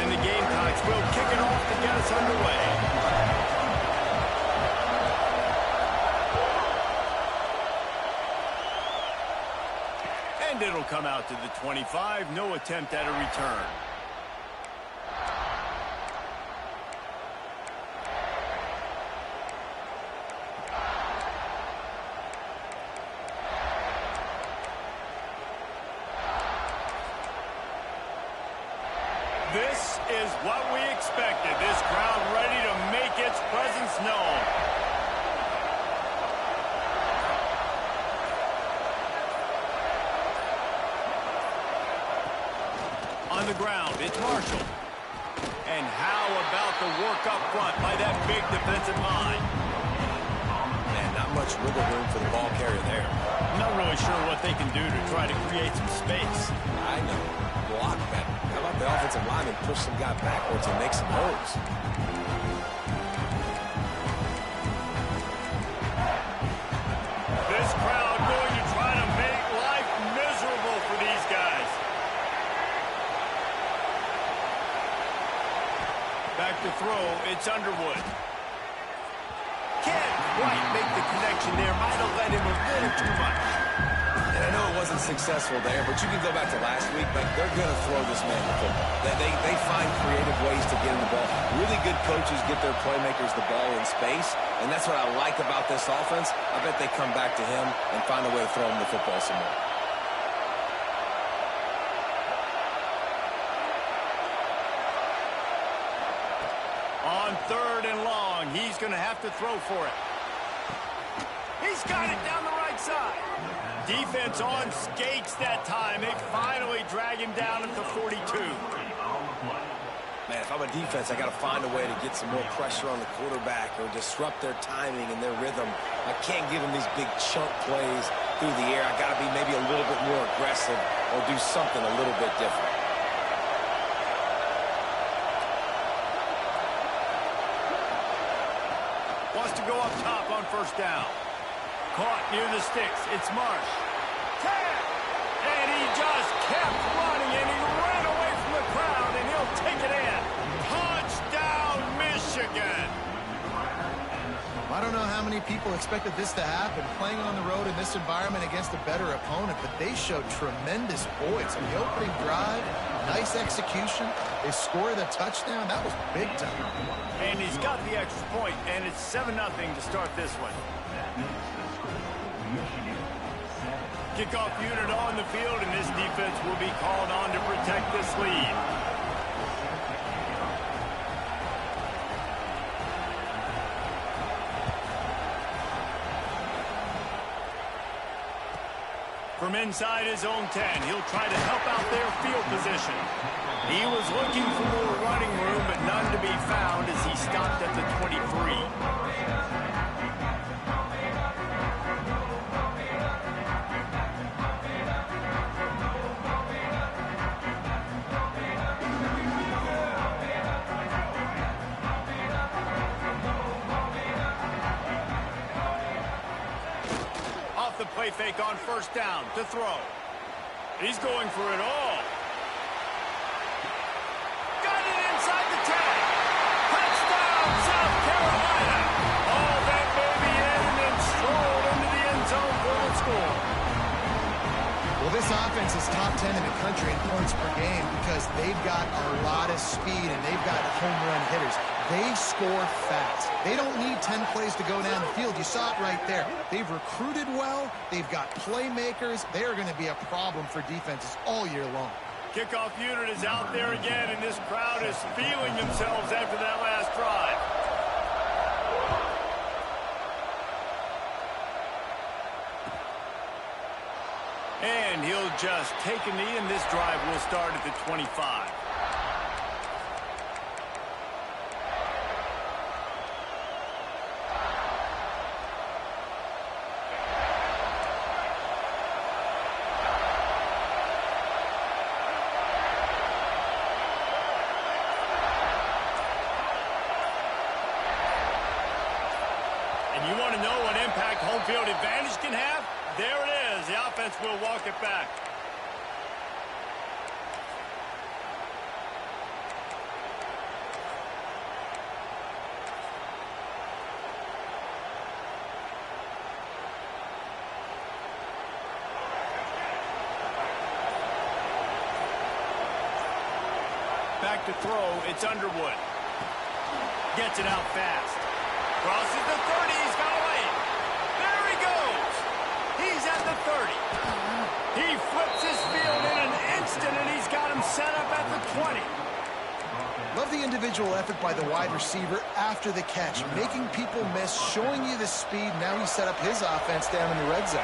And the Gamecocks will kick it off to get us underway. And it'll come out to the 25. No attempt at a return. This is what we expected. This crowd ready to make its presence known. On the ground, it's Marshall. And how about the work up front by that big defensive line? Man, not much wiggle room for the ball carrier there. Not really sure what they can do to try to create some space. I know. Block better. How about the offensive lineman push some guy backwards and make some holes? This crowd going to try to make life miserable for these guys. Back to throw, it's Underwood. Can't quite make the connection there. Might have let him a little too much. And I know it wasn't successful there, but you can go back to last week. Like, they're going to throw this man the football. They find creative ways to get him the ball. Really good coaches get their playmakers the ball in space, and that's what I like about this offense. I bet they come back to him and find a way to throw him the football some more. On 3rd and long, he's going to have to throw for it. He's got it down the right side. Defense on skates that time. They finally drag him down at the 42. Man, if I'm a defense, I got to find a way to get some more pressure on the quarterback or disrupt their timing and their rhythm. I can't give them these big chunk plays through the air. I got to be maybe a little bit more aggressive or do something a little bit different. Wants to go up top on 1st down. Caught near the sticks. It's Marsh. Tag! And he just kept running, and he ran away from the crowd, and he'll take it in. Touchdown, Michigan! I don't know how many people expected this to happen, playing on the road in this environment against a better opponent, but they showed tremendous poise. On the opening drive, nice execution. They scored a touchdown. That was big time. And he's got the extra point, and it's 7-0 to start this one. Kickoff unit on the field, and this defense will be called on to protect this lead. From inside his own 10, he'll try to help out their field position. He was looking for more running room, but none to be found as he stopped at the 23. play fake on first down to throw. He's going for it all. Got it inside the 10. Touchdown, South Carolina. All that baby in and then strolled into the end zone for the score. Well, this offense is top 10 in the country in points per game because they've got a lot of speed and they've got home run hitters. They score fast. They don't need 10 plays to go down the field. You saw it right there. They've recruited well. They've got playmakers. They are going to be a problem for defenses all year long. Kickoff unit is out there again, and this crowd is feeling themselves after that last drive. And he'll just take a knee, and this drive will start at the 25. You want to know what impact home field advantage can have? There it is. The offense will walk it back. Back to throw. It's Underwood. Gets it out fast. Crosses the 30, he's got away. There he goes. He's at the 30. He flips his field in an instant, and he's got him set up at the 20. Love the individual effort by the wide receiver after the catch, making people miss, showing you the speed. Now he's set up his offense down in the red zone.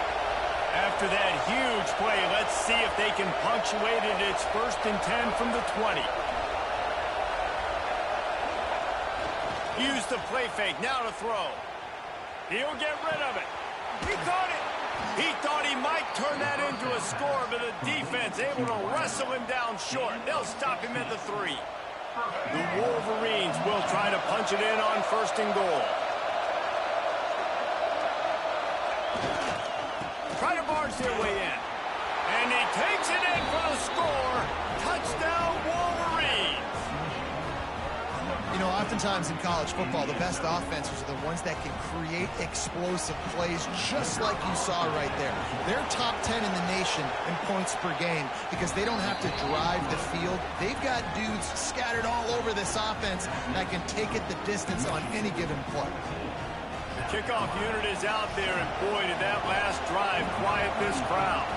After that huge play, let's see if they can punctuate it. It's 1st and 10 from the 20. Use the play fake, now to throw. He'll get rid of it. He caught it. He thought he might turn that into a score, but the defense able to wrestle him down short. They'll stop him at the 3. The Wolverines will try to punch it in on 1st and goal. Try to barge their way in. And he takes it in for the score. Touchdown, Wolverines. You know, oftentimes in college football, the best offenses are the ones that can create explosive plays, just like you saw right there. They're top 10 in the nation in points per game because they don't have to drive the field. They've got dudes scattered all over this offense that can take it the distance on any given play. The kickoff unit is out there, and boy, did that last drive quiet this crowd.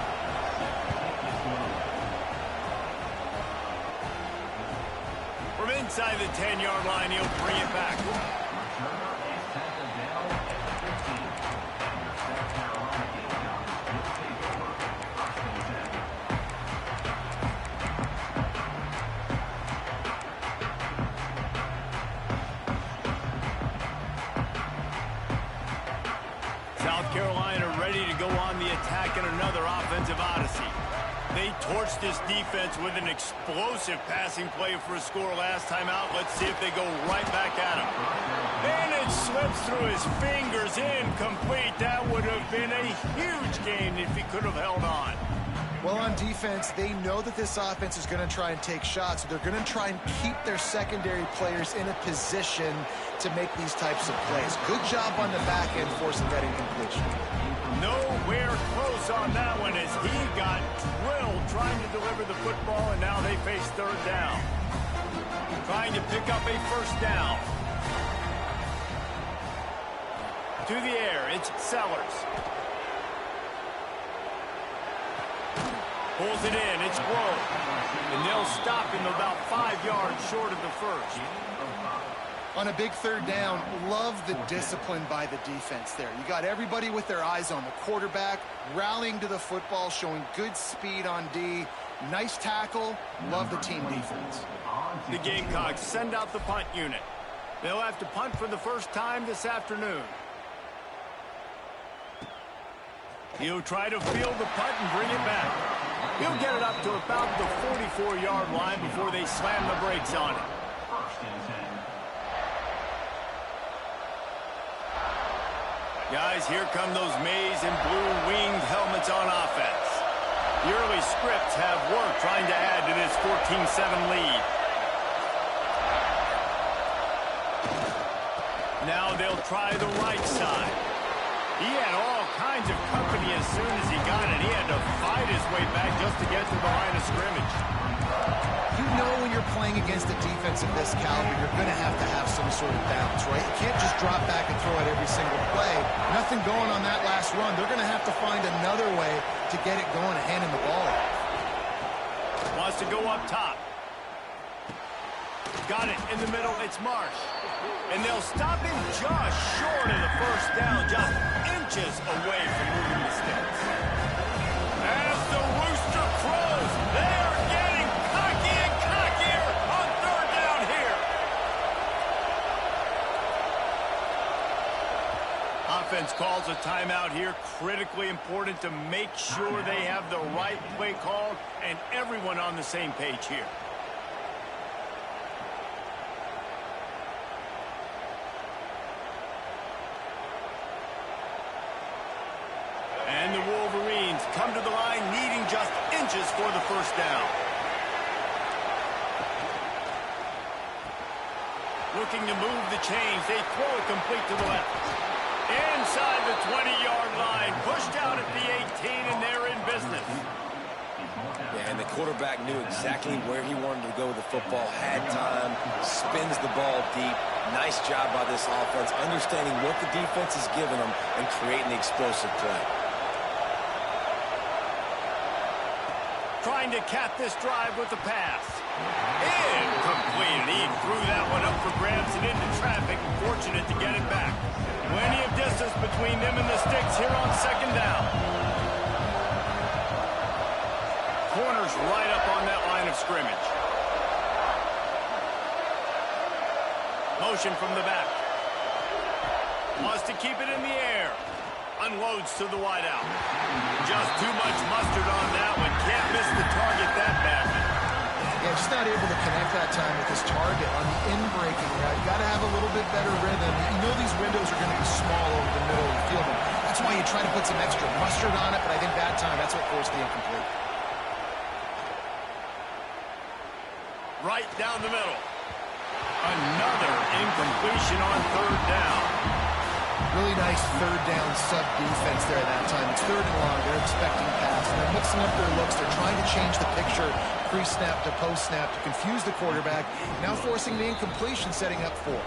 From inside the 10-yard line, he'll bring it back. South Carolina ready to go on the attack in another offensive odyssey. They torched this defense with an explosive passing play for a score last time out. Let's see if they go right back at him. And it slips through his fingers, incomplete. That would have been a huge gain if he could have held on. Well, on defense, they know that this offense is going to try and take shots. They're going to try and keep their secondary players in a position to make these types of plays. Good job on the back end forcing that incompletion. Nowhere close on that one as he got drilled trying to deliver the football, and now they face 3rd down. Trying to pick up a 1st down. To the air, it's Sellers. Pulls it in, it's Grove. And they'll stop him about 5 yards short of the 1st. On a big 3rd down, love the discipline by the defense there. You got everybody with their eyes on the quarterback, rallying to the football, showing good speed on D. Nice tackle. Love the team defense. The Gamecocks send out the punt unit. They'll have to punt for the first time this afternoon. He'll try to field the punt and bring it back. He'll get it up to about the 44-yard line before they slam the brakes on it. Guys, here come those maize and blue winged helmets on offense. The early scripts have worked trying to add to this 14-7 lead. Now they'll try the right side. He had all kinds of company as soon as he got it. He had to fight his way back just to get to the line of scrimmage. You know when you're playing against a defense of this caliber, you're going to have some sort of balance, right? You can't just drop back and throw it every single play. Nothing going on that last run. They're going to have to find another way to get it going and hand him the ball off. Wants to go up top. Got it in the middle. It's Marsh. And they'll stop him just short of the first down, just inches away from moving the sticks. As the rooster crows, they are getting cocky and cockier on third down here. Offense calls a timeout here. Critically important to make sure they have the right play called and everyone on the same page here. And the Wolverines come to the line needing just inches for the first down. Looking to move the chains. They throw it complete to the left. Inside the 20-yard line. Pushed out at the 18, and they're in business. Yeah, and the quarterback knew exactly where he wanted to go with the football. Had time. Spins the ball deep. Nice job by this offense, understanding what the defense is giving them and creating the explosive play. Trying to cap this drive with the pass. Incomplete, and he threw that one up for grabs and into traffic. Fortunate to get it back. Plenty of distance between them and the sticks here on second down. Corner's right up on that line of scrimmage. Motion from the back. Wants to keep it in the air. Unloads to the wideout. Just too much mustard on that one. Can't miss the target that badly. Yeah, just not able to connect that time with his target on the in-breaking route. You got to have a little bit better rhythm. You know these windows are going to be small over the middle of the field. That's why you try to put some extra mustard on it, but I think that time that's what forced the incomplete. Right down the middle. Another incompletion on third down. Really nice third down sub-defense there that time. It's third and long. They're expecting pass. And they're mixing up their looks. They're trying to change the picture pre-snap to post-snap to confuse the quarterback. Now forcing the incompletion, setting up fourth.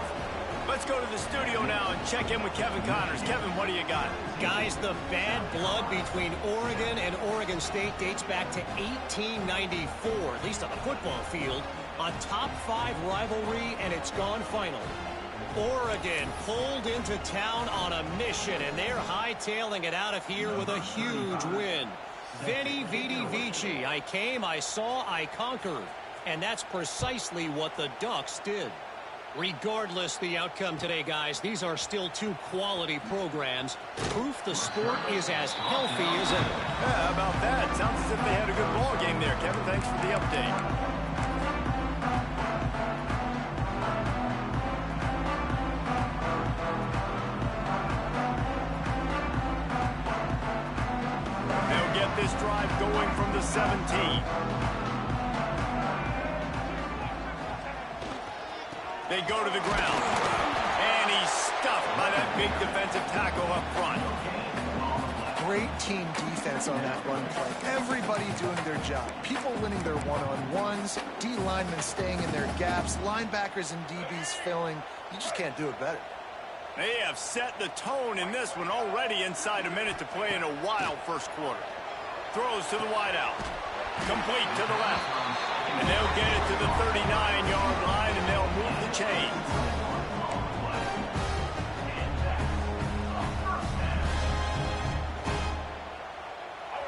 Let's go to the studio now and check in with Kevin Connors. Kevin, what do you got? Guys, the bad blood between Oregon and Oregon State dates back to 1894, at least on the football field. A top-5 rivalry, and it's gone final. Oregon pulled into town on a mission, and they're hightailing it out of here with a huge win. Veni, vidi, vici. I came, I saw, I conquered. And that's precisely what the Ducks did. Regardless the outcome today, guys, these are still two quality programs. Proof the sport is as healthy as ever. Yeah, how about that? Sounds as if they had a good ball game there, Kevin. Thanks for the update. This drive going from the 17. They go to the ground. And he's stuffed by that big defensive tackle up front. Great team defense on that run play. Everybody doing their job. People winning their one-on-ones. D linemen staying in their gaps. Linebackers and DBs filling. You just can't do it better. They have set the tone in this one already inside a minute to play in a wild first quarter. Throws to the wideout. Complete to the left. And they'll get it to the 39-yard line, and they'll move the chains.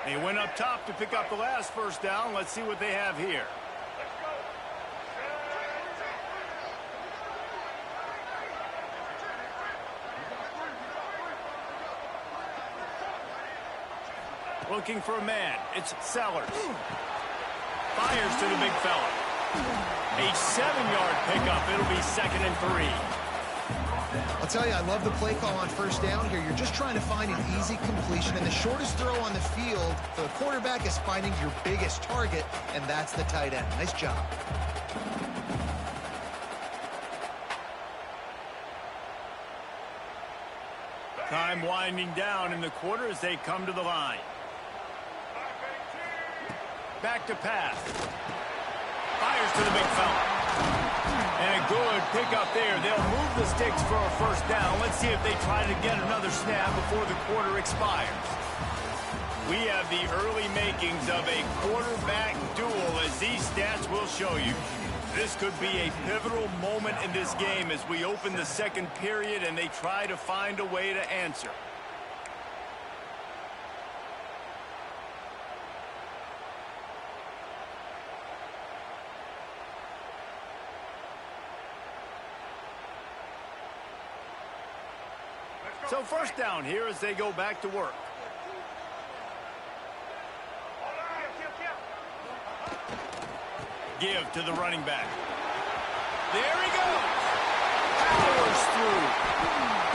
They went up top to pick up the last first down. Let's see what they have here. Looking for a man. It's Sellers. Fires to the big fella. A 7-yard pickup. It'll be 2nd and 3. I'll tell you, I love the play call on first down here. You're just trying to find an easy completion, and the shortest throw on the field for the quarterback is finding your biggest target, and that's the tight end. Nice job. Time winding down in the quarter as they come to the line. Back to pass. Fires to the big fella. And a good pickup there. They'll move the sticks for a first down. Let's see if they try to get another snap before the quarter expires. We have the early makings of a quarterback duel, as these stats will show you. This could be a pivotal moment in this game as we open the second period and they try to find a way to answer. So first down here as they go back to work. Give to the running back. There he goes. Powers through.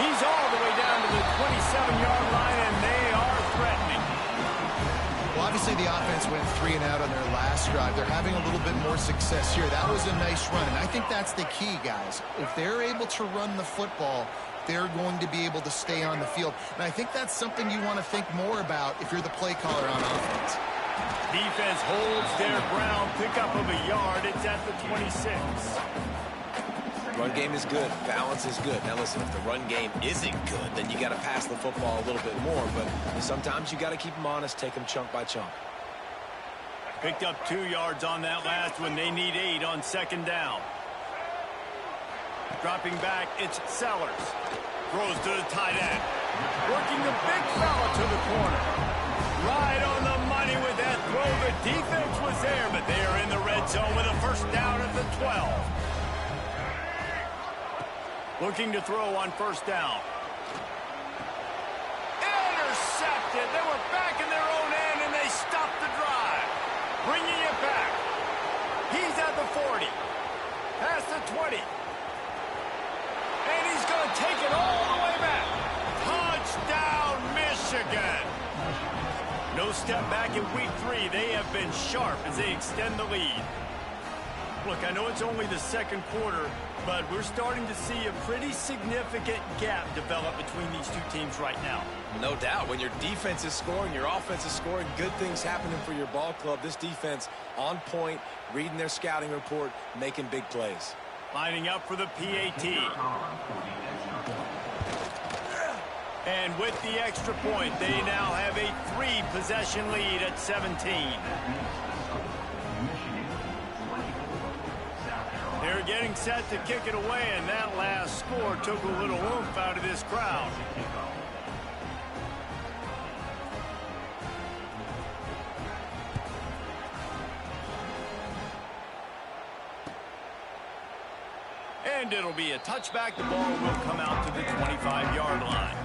He's all the way down to the 27-yard line, and they are threatening. Well, obviously the offense went 3 and out on their last drive. They're having a little bit more success here. That was a nice run, and I think that's the key, guys. If they're able to run the football, they're going to be able to stay on the field. And I think that's something you want to think more about if you're the play caller on offense. Defense holds their ground, pickup of a yard. It's at the 26. Run game is good. Balance is good. Now listen, if the run game isn't good, then you got to pass the football a little bit more. But sometimes you got to keep them honest, take them chunk by chunk. Picked up 2 yards on that last one. They need 8 on second down. Dropping back, it's Sellers. Throws to the tight end. Working the big fella to the corner. Right on the money with that throw. The defense was there, but they are in the red zone with a first down at the 12. Looking to throw on first down. Intercepted. They were back in their own end, and they stopped the drive. Bringing it back. He's at the 40. Past the 20. And he's going to take it all the way back. Touchdown, Michigan. No step back in week 3. They have been sharp as they extend the lead. Look, I know it's only the second quarter, but we're starting to see a pretty significant gap develop between these two teams right now. No doubt. When your defense is scoring, your offense is scoring, good things happening for your ball club. This defense on point, reading their scouting report, making big plays. Lining up for the PAT. And with the extra point, they now have a 3-possession lead at 17. They're getting set to kick it away, and that last score took a little oomph out of this crowd. And it'll be a touchback. The ball will come out to the 25-yard line.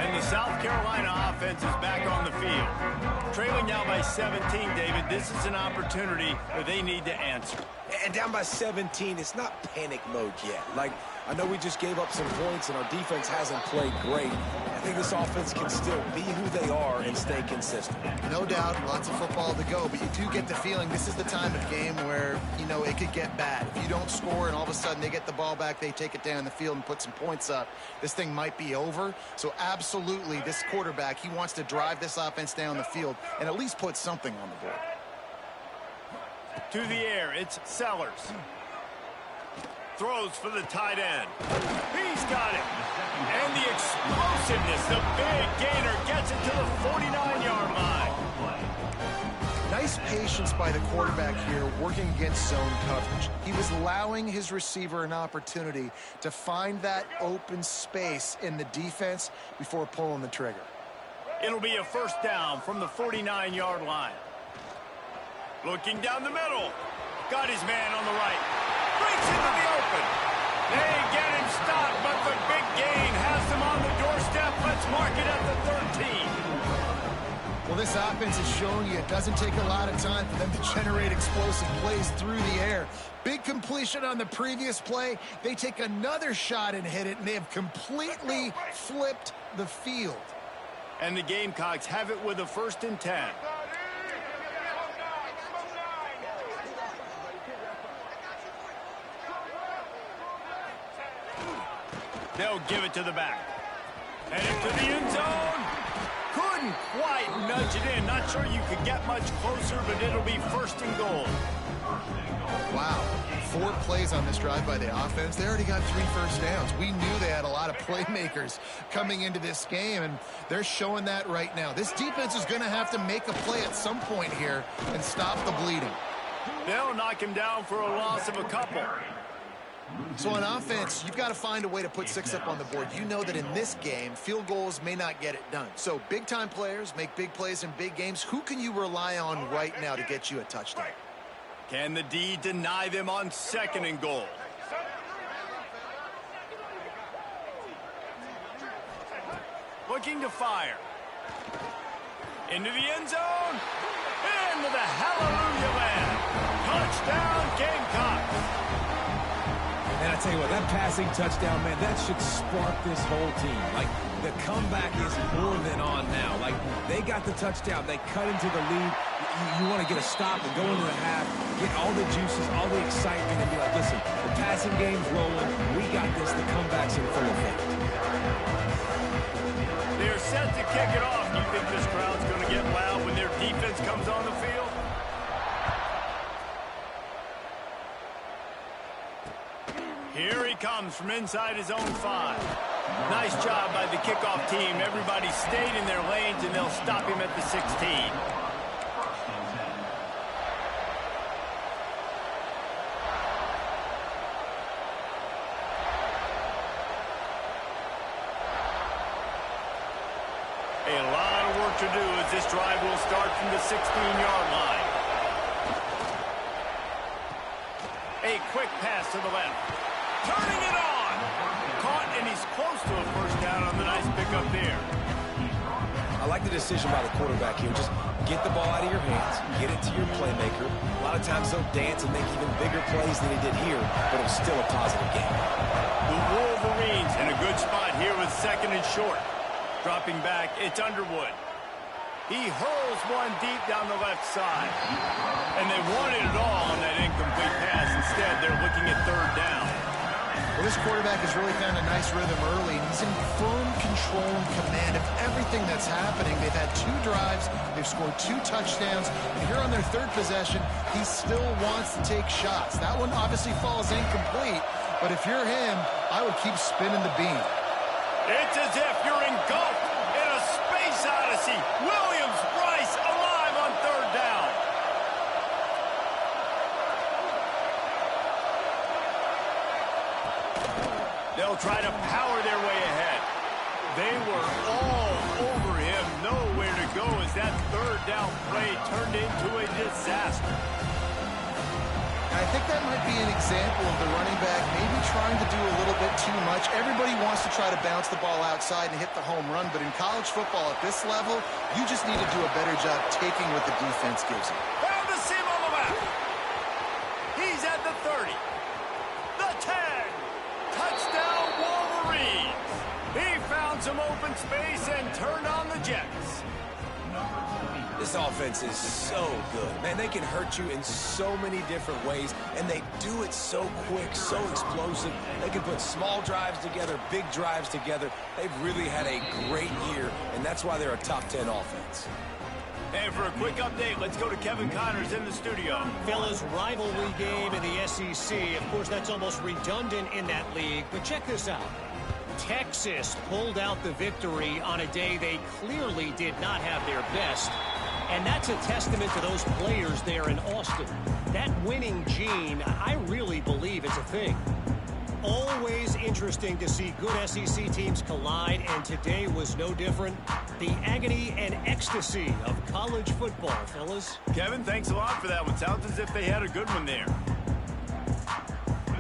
And the South Carolina offense is back on the field. Trailing now by 17, David. This is an opportunity that they need to answer. And down by 17, it's not panic mode yet. Like, I know we just gave up some points and our defense hasn't played great. I think this offense can still be who they are and stay consistent. No doubt, lots of football to go, but you do get the feeling this is the time of game where, you know, it could get bad. If you don't score and all of a sudden they get the ball back, they take it down the field and put some points up, this thing might be over. So absolutely, this quarterback, he wants to drive this offense down the field and at least put something on the board. To the air, it's Sellers. Throws for the tight end. He's got it. And the explosiveness, the big gainer gets it to the 49-yard line. Nice patience by the quarterback here, working against zone coverage. He was allowing his receiver an opportunity to find that open space in the defense before pulling the trigger. It'll be a first down from the 49-yard line. Looking down the middle. Got his man on the right. Breaks into the open. They get him stopped, but the big gain has them on the doorstep. Let's mark it at the 13. Well, this offense is showing you it doesn't take a lot of time for them to generate explosive plays through the air. Big completion on the previous play. They take another shot and hit it, and they have completely flipped the field. And the Gamecocks have it with a 1st and 10. They'll give it to the back. And into the end zone. Couldn't quite nudge it in. Not sure you could get much closer, but it'll be 1st and goal. Wow. 4 plays on this drive by the offense. They already got 3 first downs. We knew they had a lot of playmakers coming into this game, and they're showing that right now. This defense is going to have to make a play at some point here and stop the bleeding. They'll knock him down for a loss of a couple. So on offense, you've got to find a way to put 6 up on the board. You know that in this game, field goals may not get it done. So big-time players make big plays in big games. Who can you rely on right now to get you a touchdown? Can the D deny them on 2nd and goal? Looking to fire. Into the end zone. Into the hallelujah land. Touchdown, Gamecocks. And I tell you what, that passing touchdown, man, that should spark this whole team. Like, the comeback is more than on now. Like, they got the touchdown. They cut into the lead. You want to get a stop and go into the half, get all the juices, all the excitement, and be like, listen, the passing game's rolling. We got this. The comeback's in full effect. They're set to kick it off. You think this crowd's going to get loud when their defense comes on the field? Here he comes from inside his own 5. Nice job by the kickoff team. Everybody stayed in their lanes, and they'll stop him at the 16. A lot of work to do as this drive will start from the 16-yard line. A quick pass to the left. Turning it on. Caught, and he's close to a 1st down on the nice pickup there. I like the decision by the quarterback here. Just get the ball out of your hands, get it to your playmaker. A lot of times they'll dance and make even bigger plays than he did here, but it was still a positive game. The Wolverines in a good spot here with 2nd and short. Dropping back, it's Underwood. He hurls one deep down the left side. And they wanted it all on that incomplete pass. Instead, they're looking at 3rd down. Well, this quarterback has really found a nice rhythm early, and he's in firm control and command of everything that's happening. They've had 2 drives. They've scored 2 touchdowns. And here on their 3rd possession, he still wants to take shots. That one obviously falls incomplete, but if you're him, I would keep spinning the beam. It's as if you're engulfed in a space odyssey. Williams-Brice alive on 3rd down. They'll try to power their way ahead. They were all over him. Nowhere to go as that 3rd down play turned into a disaster. I think that might be an example of the running back maybe trying to do a little bit too much. Everybody wants to try to bounce the ball outside and hit the home run, but in college football at this level, you just need to do a better job taking what the defense gives you. Found the seam on the left. He's at the 30. The 10. Touchdown Wolverines. He found some open space and turned on the Jets. This offense is so good. Man, they can hurt you in so many different ways, and they do it so quick, so explosive. They can put small drives together, big drives together. They've really had a great year, and that's why they're a top 10 offense. And for a quick update, let's go to Kevin Connors in the studio. Fellas, rivalry game in the SEC. Of course, that's almost redundant in that league, but check this out. Texas pulled out the victory on a day they clearly did not have their best. And that's a testament to those players there in Austin. That winning gene, I really believe it's a thing. Always interesting to see good SEC teams collide, and today was no different. The agony and ecstasy of college football, fellas. Kevin, thanks a lot for that one. Sounds as if they had a good one there.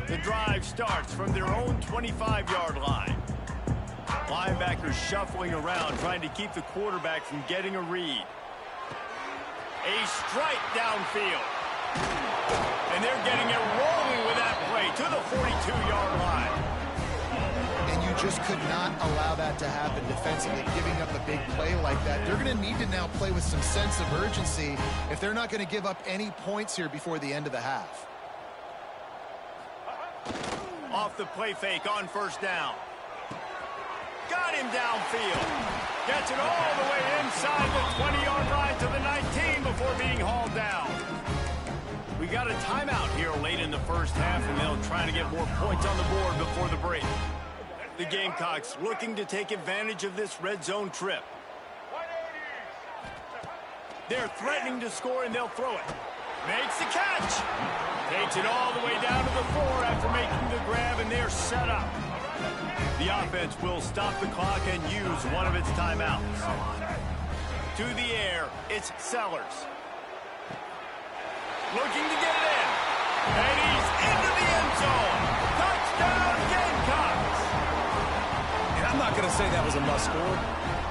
The drive starts from their own 25-yard line. Linebackers shuffling around, trying to keep the quarterback from getting a read. A strike downfield. And they're getting it rolling with that play to the 42-yard line. And you just could not allow that to happen defensively, giving up a big play like that. They're going to need to now play with some sense of urgency if they're not going to give up any points here before the end of the half. Off the play fake on first down. Got him downfield. Gets it all the way inside the 20-yard line to the 19 before being hauled down. We got a timeout here late in the first half, and they'll try to get more points on the board before the break. The Gamecocks looking to take advantage of this red zone trip. They're threatening to score, and they'll throw it. Makes the catch. Takes it all the way down to the 4 after making the grab, and they're set up. The offense will stop the clock and use one of its timeouts. To the air, it's Sellers. Looking to get it in. And he's into the end zone. Touchdown, Gamecocks. And I'm not going to say that was a must-score,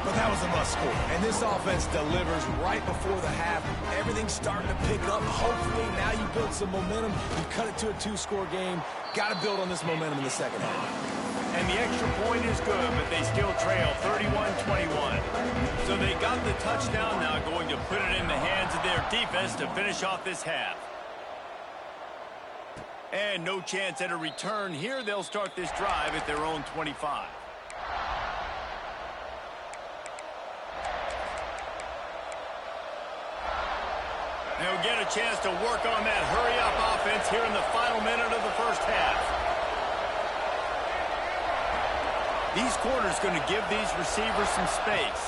but that was a must-score. And this offense delivers right before the half. Everything's starting to pick up. Hopefully, now you build some momentum. You cut it to a 2-score game. Got to build on this momentum in the second half. And the extra point is good, but they still trail 31-21. So they got the touchdown, now going to put it in the hands of their defense to finish off this half. And no chance at a return here. They'll start this drive at their own 25. They'll get a chance to work on that hurry-up offense here in the final minute of the first half. These corners going to give these receivers some space.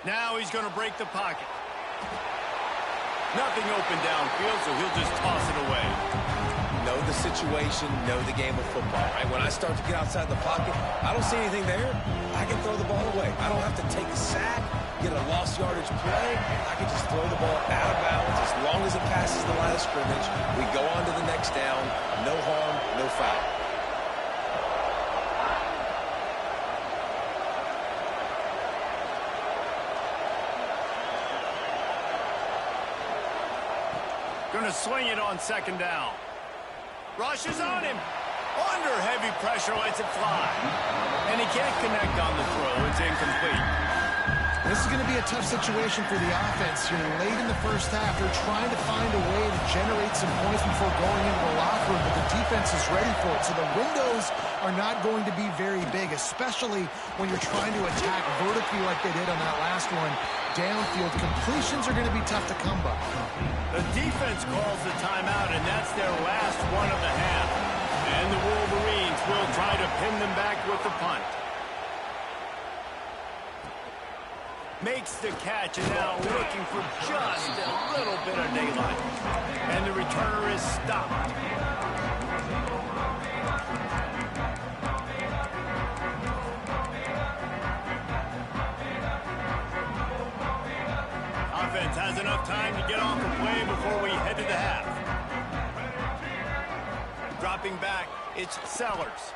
Now he's going to break the pocket. Nothing open downfield, so he'll just toss it away. Know the situation, know the game of football, right? When I start to get outside the pocket, I don't see anything there. I can throw the ball away. I don't have to take a sack, get a lost yardage play. I can just throw the ball out of bounds. As long as it passes the line of scrimmage, we go on to the next down. No harm, no foul. Going to swing it on second down. Rushes on him. Under heavy pressure, lets it fly. And he can't connect on the throw. It's incomplete. This is going to be a tough situation for the offense here. Late in the first half, they're trying to find a way to generate some points before going into the locker room, but the defense is ready for it. So the windows are not going to be very big, especially when you're trying to attack vertically like they did on that last one. Downfield completions are going to be tough to come by. The defense calls the timeout, and that's their last one of the half. And the Wolverines will try to pin them back with the punt. Makes the catch, and now looking for just a little bit of daylight. And the returner is stopped. Offense has enough time to get off the play before we head to the half. Dropping back, it's Sellers.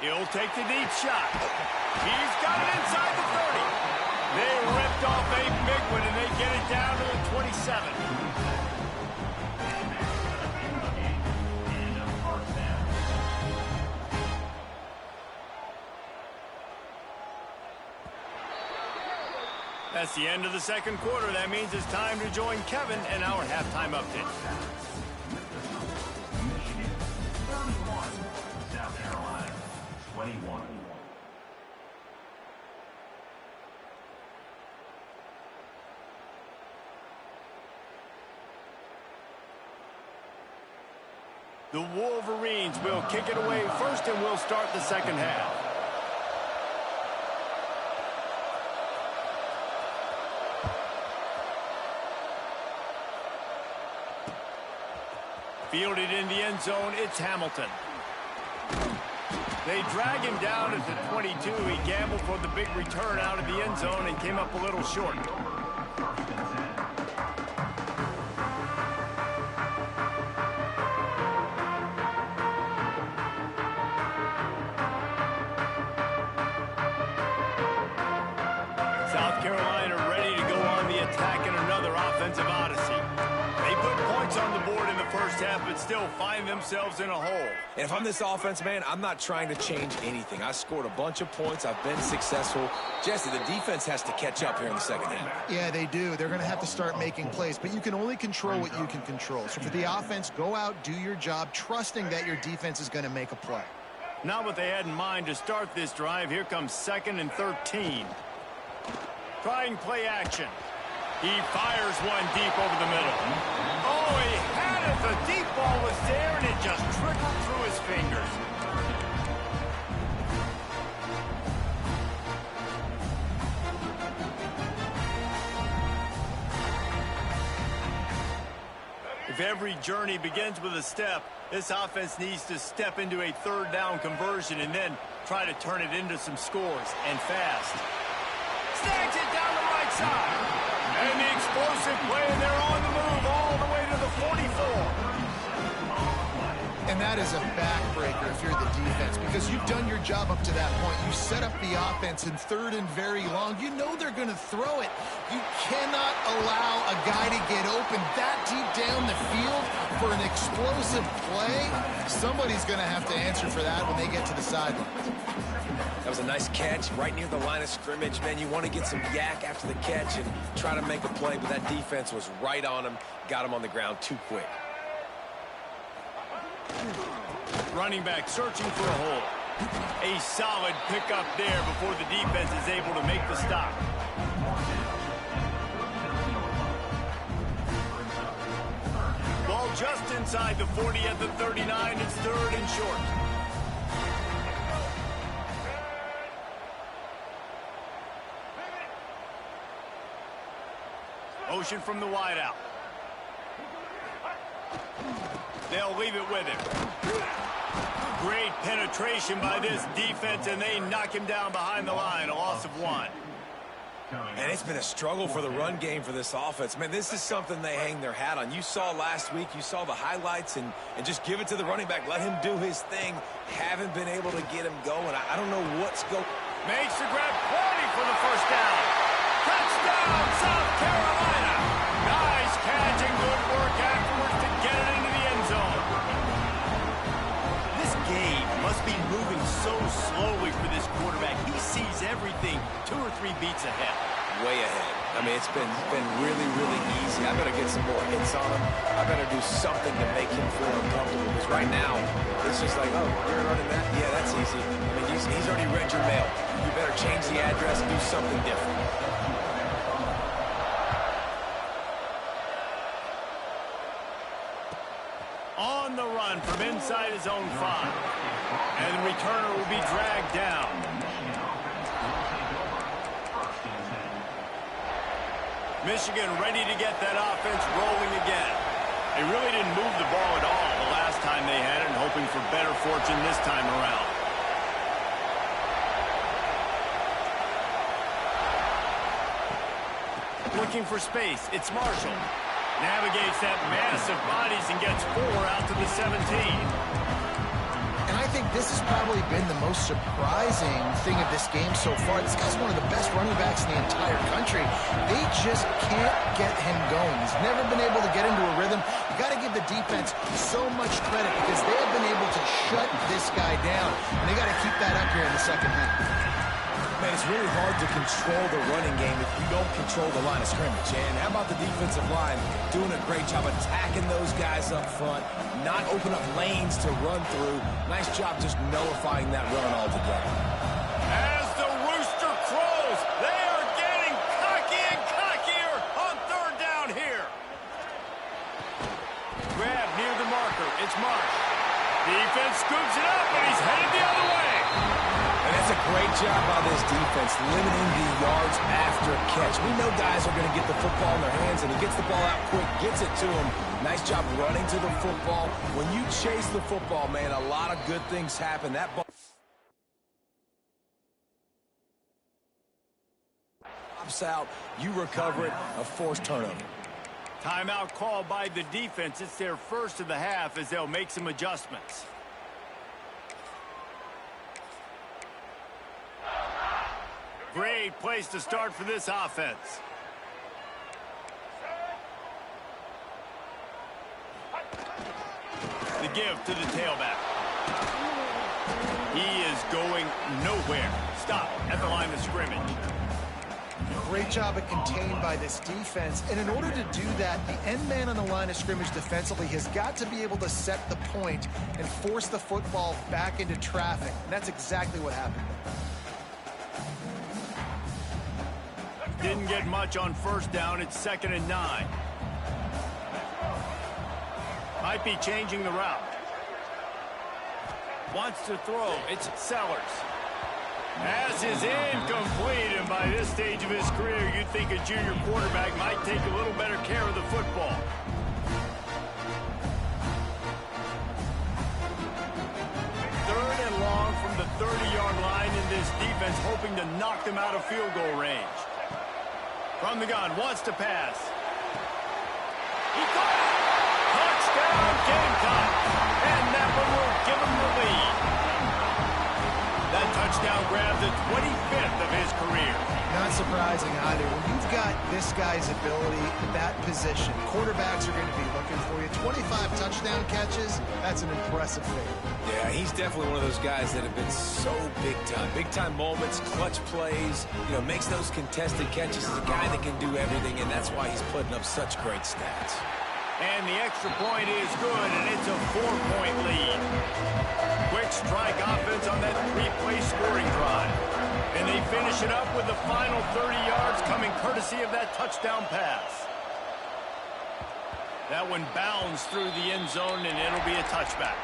He'll take the deep shot. He's got it inside the 30. They ripped off a big one, and they get it down to the 27. That's the end of the second quarter. That means it's time to join Kevin in our halftime update. Michigan 31, South Carolina 21. The Wolverines will kick it away first, and we'll start the second half. Fielded in the end zone, it's Hamilton. They drag him down at the 22. He gambled for the big return out of the end zone and came up a little short. first half, but still find themselves in a hole. And if I'm this offense, man, I'm not trying to change anything. I scored a bunch of points. I've been successful. Jesse, the defense has to catch up here in the second half. Yeah, they do. They're going to have to start making plays, but you can only control what you can control. So for the offense, go out, do your job, trusting that your defense is going to make a play. Not what they had in mind to start this drive. Here comes 2nd and 13. Trying play action. He fires one deep over the middle. Oh, he had it. The deep ball was there, and it just trickled through his fingers. If every journey begins with a step, this offense needs to step into a 3rd down conversion and then try to turn it into some scores, and fast. Snags it down the right side. And the explosive play, and they're on the move all the way to the 44. And that is a backbreaker if you're the defense, because you've done your job up to that point. You set up the offense in 3rd and very long. You know they're going to throw it. You cannot allow a guy to get open that deep down the field for an explosive play. Somebody's going to have to answer for that when they get to the sidelines. That was a nice catch right near the line of scrimmage. Man, you want to get some yak after the catch and try to make a play, but that defense was right on him, got him on the ground too quick. Running back searching for a hole. A solid pickup there before the defense is able to make the stop. Ball just inside the 40 at the 39. It's 3rd and short. Motion from the wideout. They'll leave it with him. Great penetration by this defense, and they knock him down behind the line. A loss of 1. And it's been a struggle for the run game for this offense. Man, this is something they hang their hat on. You saw last week, you saw the highlights, and just give it to the running back. Let him do his thing. Haven't been able to get him going. I don't know what's going. Makes the grab, plenty for the first down. Touchdown, South Carolina. Nice catch and good work afterwards to get it into the end zone. This game must be moving so slowly for this quarterback. He sees everything 2 or 3 beats ahead. Way ahead. I mean, it's been really, really easy. I better get some more hits on him. I better do something to make him feel uncomfortable. Because right now, it's just like, oh, you're running that? Yeah, that's easy. I mean, he's already read your mail. You better change the address and do something different. On the run from inside his own 5. And the returner will be dragged down. Michigan ready to get that offense rolling again. They really didn't move the ball at all the last time they had it, and hoping for better fortune this time around. Looking for space, it's Marshall. Navigates that mass of bodies and gets 4 out to the 17. And I think this has probably been the most surprising thing of this game so far. This guy's one of the best running backs in the entire country. They just can't get him going. He's never been able to get into a rhythm. You got to give the defense so much credit because they have been able to shut this guy down. And they got to keep that up here in the second half. Man, it's really hard to control the running game if you don't control the line of scrimmage. And how about the defensive line doing a great job attacking those guys up front, not open up lanes to run through. Nice job just nullifying that run altogether. As the rooster crows, they are getting cocky and cockier on 3rd down here. Grab near the marker. It's Marsh. Defense scoops it up, and he's headed the other way. And that's a great job by this defense, limiting the yards after catch. We know guys are going to get the football in their hands, and he gets the ball out quick, gets it to him. Nice job running to the football. When you chase the football, man, a lot of good things happen. That ball pops out, you recover it, a forced turnover. Timeout called by the defense. It's their first of the half as they'll make some adjustments. Great place to start for this offense. to give to the tailback. He is going nowhere. Stop at the line of scrimmage. Great job at contained by this defense. And in order to do that, the end man on the line of scrimmage defensively has got to be able to set the point and force the football back into traffic. And that's exactly what happened. Didn't get much on first down. It's 2nd and 9. Might be changing the route. Wants to throw. It's Sellers. Pass is incomplete, and by this stage of his career, you'd think a junior quarterback might take a little better care of the football. Third and long from the 30-yard line, in this defense hoping to knock them out of field goal range. From the gun, wants to pass. He caught it! Touchdown, Gamecock! And that one will give him the lead. That touchdown grabbed the 25th of his career. Not surprising either. When you've got this guy's ability at that position, quarterbacks are going to be looking for you. 25 touchdown catches, that's an impressive thing. Yeah, he's definitely one of those guys that have been so big time. Big time moments, clutch plays, makes those contested catches. He's a guy that can do everything, and that's why he's putting up such great stats. And the extra point is good, and it's a 4-point lead. Quick strike offense on that 3-play scoring drive. And they finish it up with the final 30 yards coming courtesy of that touchdown pass. That one bounds through the end zone, and it'll be a touchback.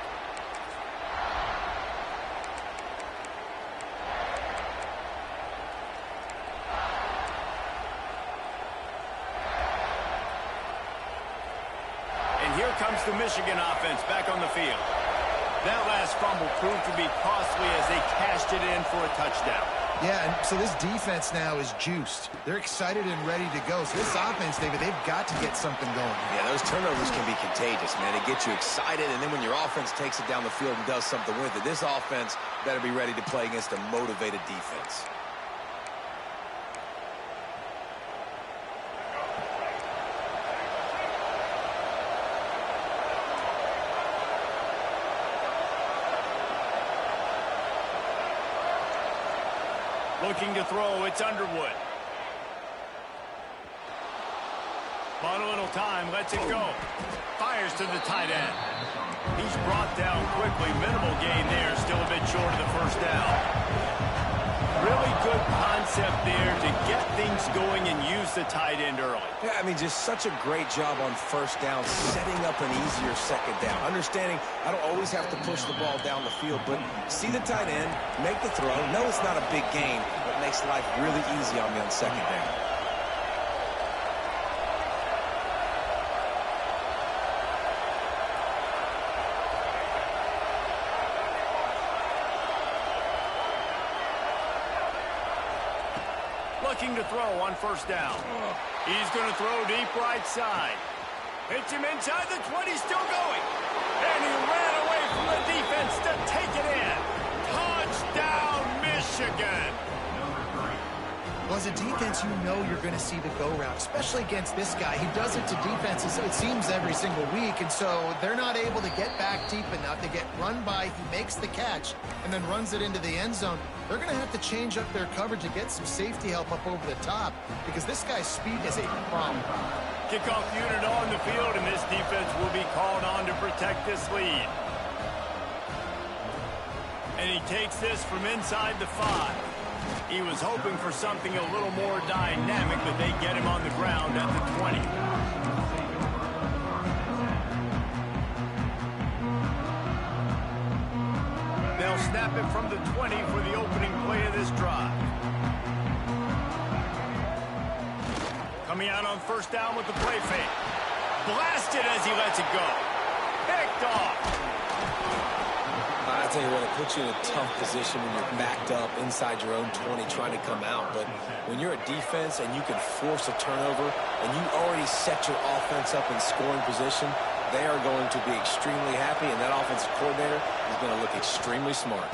Here comes the Michigan offense back on the field. That last fumble proved to be costly as they cashed it in for a touchdown. Yeah, and so this defense now is juiced. They're excited and ready to go. So this offense, David, they've got to get something going. Yeah, those turnovers can be contagious, man. It gets you excited, and then when your offense takes it down the field and does something with it, this offense better be ready to play against a motivated defense. Looking to throw, it's Underwood. Bought a little time, lets it go. Fires to the tight end. He's brought down quickly. Minimal gain there, still a bit short of the first down. Really good concept there to get things going and use the tight end early. Yeah, I mean, just such a great job on first down, setting up an easier second down. Understanding I don't always have to push the ball down the field, but see the tight end, make the throw. No, it's not a big gain, but makes life really easy on me on second down. Looking to throw on first down. He's going to throw deep right side. Hits him inside the 20, still going. And he ran away from the defense to take it in. Touchdown, Michigan. Well, as a defense, you know you're going to see the go route, especially against this guy. He does it to defenses, it seems, every single week, and so they're not able to get back deep enough. They get run by, he makes the catch, and then runs it into the end zone. They're going to have to change up their coverage and get some safety help up over the top because this guy's speed is a problem. Kickoff unit on the field, and this defense will be called on to protect this lead. And he takes this from inside the 5. He was hoping for something a little more dynamic, but they get him on the ground at the 20. They'll snap it from the 20 for the opening play of this drive. Coming out on first down with the play fake. Blasted as he lets it go. Picked off. I tell you what, it puts you in a tough position when you're backed up inside your own 20 trying to come out. But when you're a defense and you can force a turnover and you already set your offense up in scoring position, they are going to be extremely happy, and that offensive coordinator is going to look extremely smart.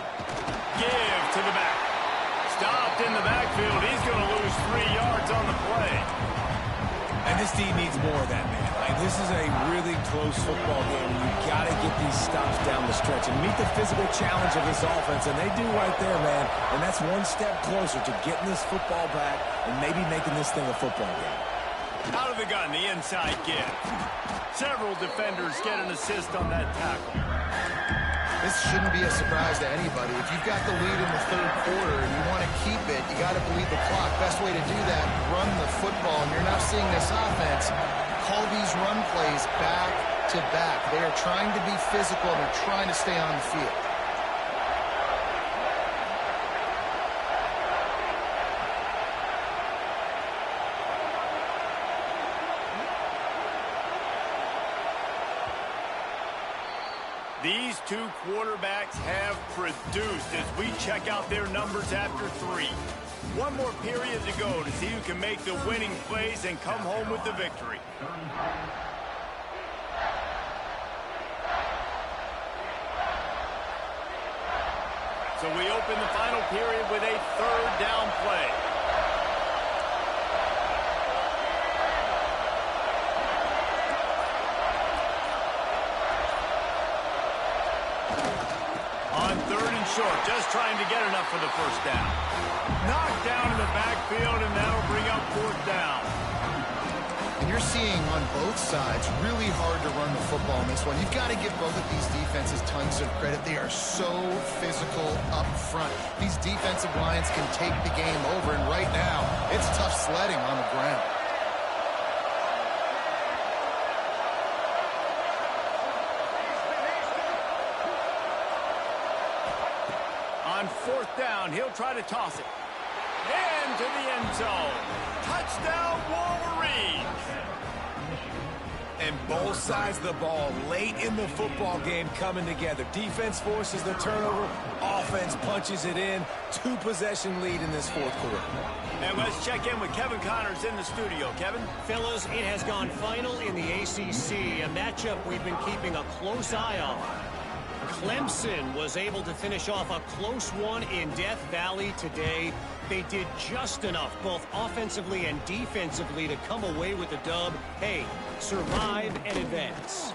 Give to the back. Stopped in the backfield. He's going to lose 3 yards on the play. And this team needs more of that, man. Like, this is a really close football game, and you've got to get these stops down the stretch and meet the physical challenge of this offense, and they do right there, man. And that's one step closer to getting this football back and maybe making this thing a football game. Out of the gun, the inside give. Several defenders get an assist on that tackle. This shouldn't be a surprise to anybody. If you've got the lead in the third quarter and you want to keep it, you got to bleed the clock. Best way to do that, run the football. And you're now seeing this offense call these run plays back to back. They are trying to be physical and they're trying to stay on the field. These two quarterbacks have produced as we check out their numbers after 3. One more period to go to see who can make the winning plays and come home with the victory. So we open the final period with a third down play. On third and short, just trying to get enough for the first down. Knocked down in the backfield, and that'll bring up fourth down. And you're seeing on both sides really hard to run the football in this one. You've got to give both of these defenses tons of credit. They are so physical up front. These defensive lines can take the game over, and right now, it's tough sledding on the ground. On fourth down, he'll try to toss it. Into the end zone. Touchdown, Wolverines! And both sides of the ball late in the football game coming together. Defense forces the turnover. Offense punches it in. 2-possession lead in this fourth quarter. And let's check in with Kevin Connors in the studio. Kevin? Fellas, it has gone final in the ACC, a matchup we've been keeping a close eye on. Clemson was able to finish off a close one in Death Valley today. They did just enough, both offensively and defensively, to come away with the dub. Hey, survive and advance.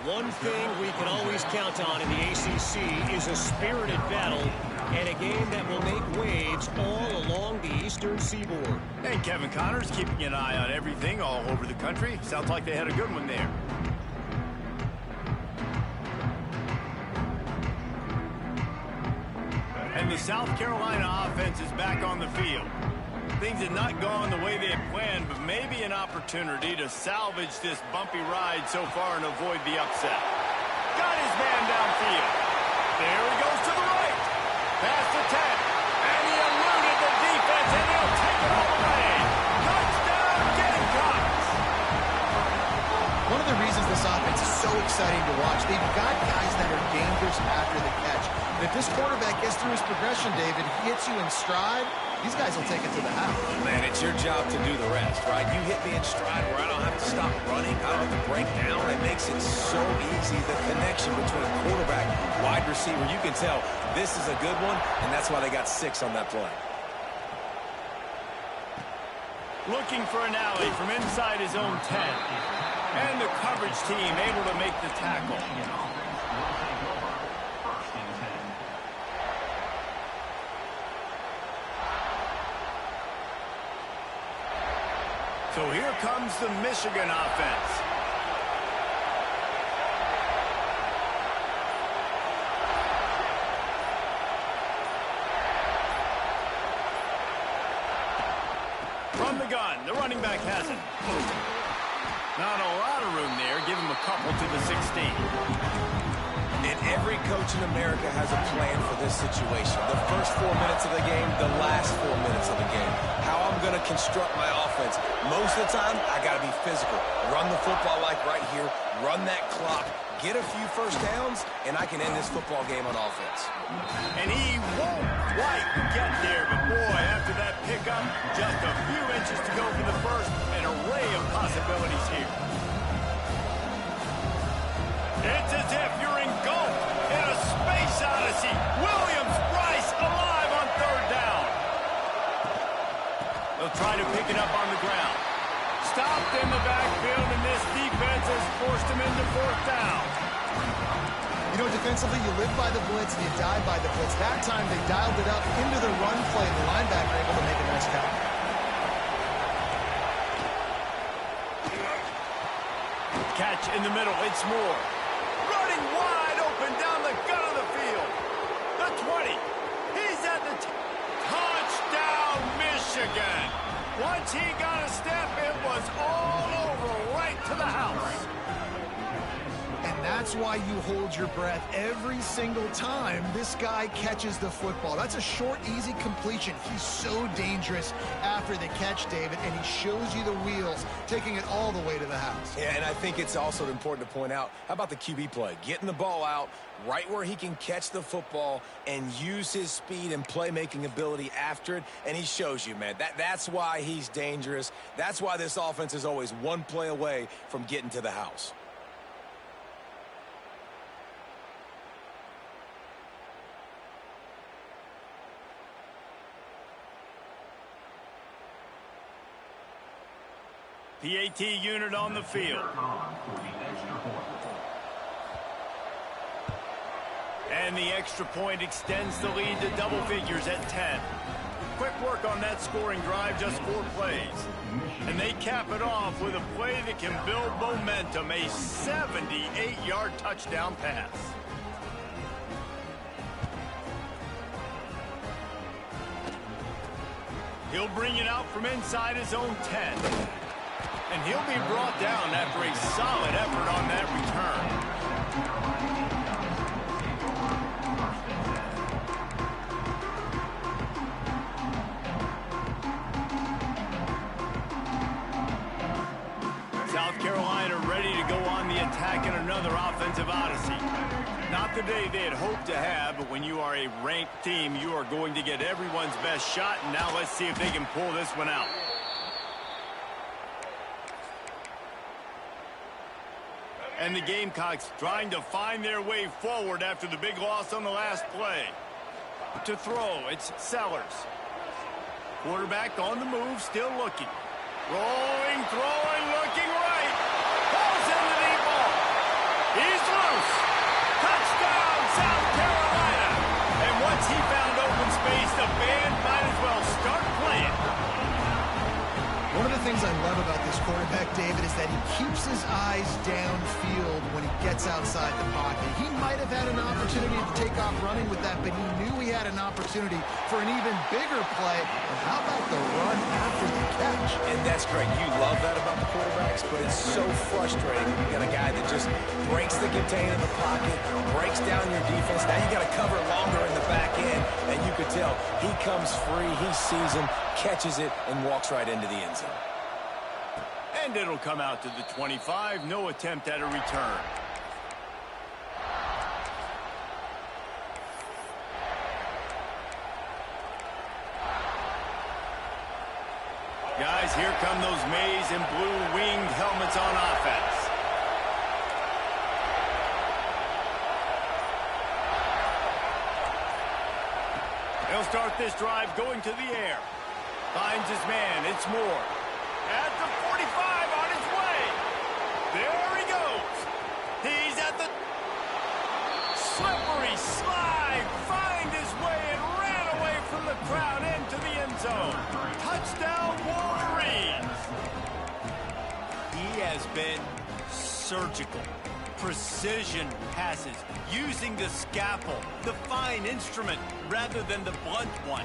One thing we can always count on in the ACC is a spirited battle and a game that will make waves all along the Eastern Seaboard. And Kevin Connors keeping an eye on everything all over the country. Sounds like they had a good one there. And the South Carolina offense is back on the field. Things had not gone the way they had planned, but maybe an opportunity to salvage this bumpy ride so far and avoid the upset. Got his man downfield. There he goes to the right. Past the 10. And he eluded the defense, and he'll take it all away. Touchdown, Gamecocks! One of the reasons this offense is so exciting to watch, they've got guys that are dangerous after the catch. And if this quarterback gets through his progression, David, hits you in stride, these guys will take it to the house. Man, it's your job to do the rest, right? You hit me in stride where I don't have to stop running. I don't have to break down. It makes it so easy. The connection between quarterback and wide receiver, you can tell this is a good one, and that's why they got 6 on that play. Looking for an alley from inside his own 10. And the coverage team able to make the tackle. So here comes the Michigan offense. From the gun, the running back has it. Not a lot of room there. Give him a couple to the 16. And every coach in America has a plan for this situation. The first 4 minutes of the game, the last 4 minutes of the game. How I'm going to construct my offense. Most of the time, I got to be physical. Run the football like right here. Run that clock. Get a few first downs, and I can end this football game on offense. And he won't quite get there, but boy, after that pickup, just a few inches to go for the first. An array of possibilities here. It's as if you're engulfed in a space odyssey. Williams-Brice alive on third down. They'll try to pick it up on the ground. Stopped forced him into fourth down. You know, defensively, you live by the blitz and you die by the blitz. That time, they dialed it up into the run play, and the linebacker able to make a nice tackle. Catch in the middle. It's Moore. Running wide open down the gut of the field. The 20. He's at the touchdown, Michigan. Once he got a step, it was all over right to the house. And that's why you hold your breath every single time this guy catches the football. That's a short, easy completion. He's so dangerous after the catch, David, and he shows you the wheels, taking it all the way to the house. Yeah, and I think it's also important to point out, how about the QB play? Getting the ball out right where he can catch the football and use his speed and playmaking ability after it, and he shows you, man. That's why he's dangerous. That's why this offense is always one play away from getting to the house. PAT unit on the field. And the extra point extends the lead to double figures at 10. Quick work on that scoring drive, just 4 plays. And they cap it off with a play that can build momentum, a 78-yard touchdown pass. He'll bring it out from inside his own 10. And he'll be brought down after a solid effort on that return. South Carolina ready to go on the attack in another offensive odyssey. Not the day they had hoped to have, but when you are a ranked team, you are going to get everyone's best shot. And now let's see if they can pull this one out. And the Gamecocks trying to find their way forward after the big loss on the last play. To throw, it's Sellers. Quarterback on the move, still looking. Rolling, throwing, looking right. Pulls in the deep ball. He's loose. Touchdown, South Carolina. And once he found open space, the band might as well start playing. One of the things I love about this quarterback, David, is that he keeps his eyes downfield when he gets outside the pocket. He might have had an opportunity to take off running with that, but he knew he had an opportunity for an even bigger play. And how about the run after the catch? And that's great. You love that about the quarterbacks, but it's so frustrating when you got a guy that just breaks the contain in the pocket, breaks down your defense. Now you got to cover longer in the back end, and you could tell he comes free, he sees him, catches it, and walks right into the end zone. And it'll come out to the 25. No attempt at a return. Guys, here come those maize and blue winged helmets on offense. They'll start this drive going to the air. Finds his man. It's Moore. At the 45 on his way. There he goes. He's at the slippery slide. Find his way and ran away from the crowd into the end zone. Touchdown, Wolverines. He has been surgical. Precision passes. Using the scalpel, the fine instrument, rather than the blunt one.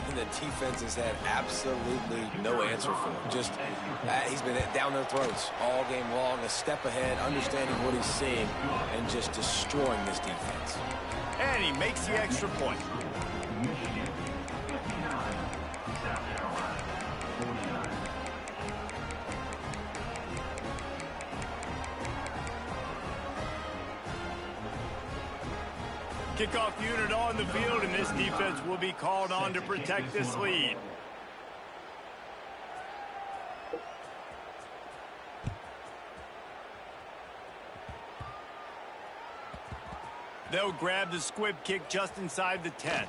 And the defense has had absolutely no answer for him. Just, he's been down their throats all game long, a step ahead, understanding what he's seeing, and just destroying this defense. And he makes the extra point. Michigan 59, South Carolina 49. Kickoff unit on the field, and this defense will be called on to protect this lead. They'll grab the squib kick just inside the 10.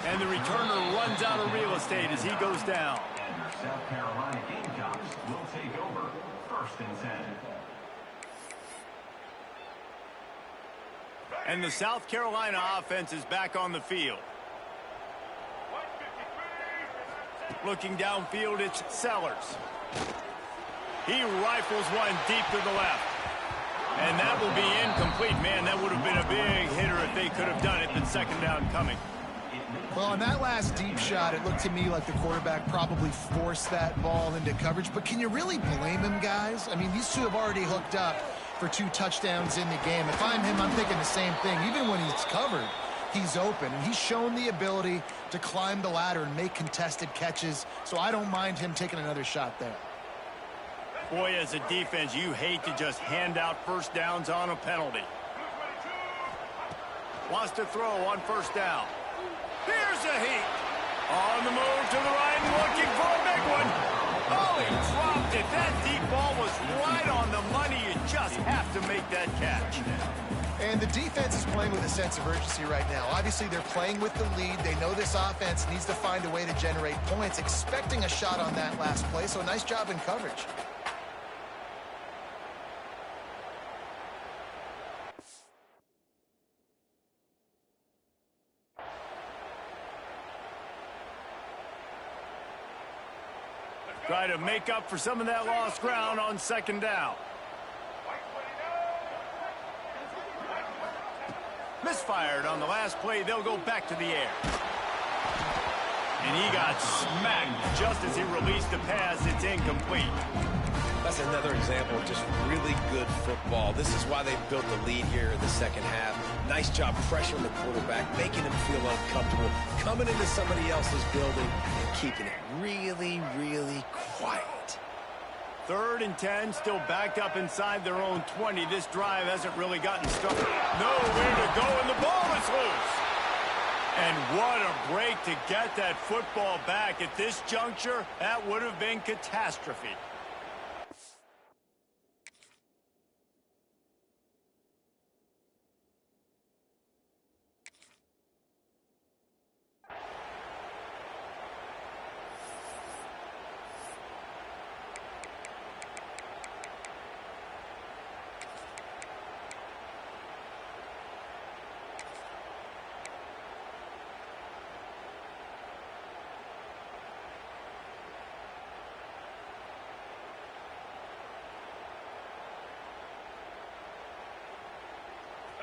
And the returner runs out of real estate as he goes down. And your South Carolina Gamecocks will take over 1st and 10. And the South Carolina offense is back on the field. Looking downfield, it's Sellers. He rifles one deep to the left. And that will be incomplete. Man, that would have been a big hitter if they could have done it, but second down coming. Well, on that last deep shot, it looked to me like the quarterback probably forced that ball into coverage. But can you really blame him, guys? I mean, these two have already hooked up for 2 touchdowns in the game. If I'm him, I'm thinking the same thing. Even when he's covered, he's open. And he's shown the ability to climb the ladder and make contested catches. So I don't mind him taking another shot there. Boy, as a defense, you hate to just hand out first downs on a penalty. Wants to throw on first down. Here's a heat. On the move to the right and looking for a big one. Oh, he dropped it. That deep ball was right on the money. You just have to make that catch. And the defense is playing with a sense of urgency right now. Obviously, they're playing with the lead. They know this offense needs to find a way to generate points, expecting a shot on that last play. So nice job in coverage. Try to make up for some of that lost ground on second down. Misfired on the last play. They'll go back to the air. And he got smacked just as he released the pass. It's incomplete. That's another example of just really good football. This is why they built the lead here in the second half. Nice job pressuring the quarterback, making him feel uncomfortable, coming into somebody else's building and keeping it really, really quiet. 3rd and 10, still backed up inside their own 20. This drive hasn't really gotten started. Nowhere to go, and the ball is loose. And what a break to get that football back. At this juncture, that would have been catastrophe.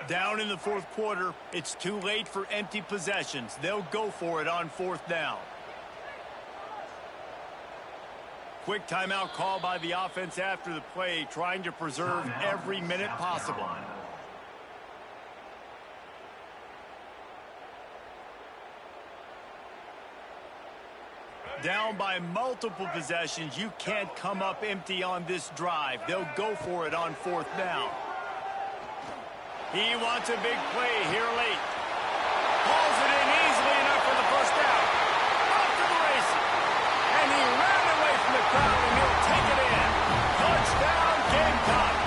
Down in the 4th quarter, it's too late for empty possessions. They'll go for it on 4th down. Quick timeout call by the offense after the play, trying to preserve every minute possible. Down by multiple possessions, you can't come up empty on this drive. They'll go for it on 4th down. He wants a big play here late. Hauls it in easily enough for the first down. Off to the races. And he ran away from the crowd, and he'll take it in. Touchdown, Gamecocks.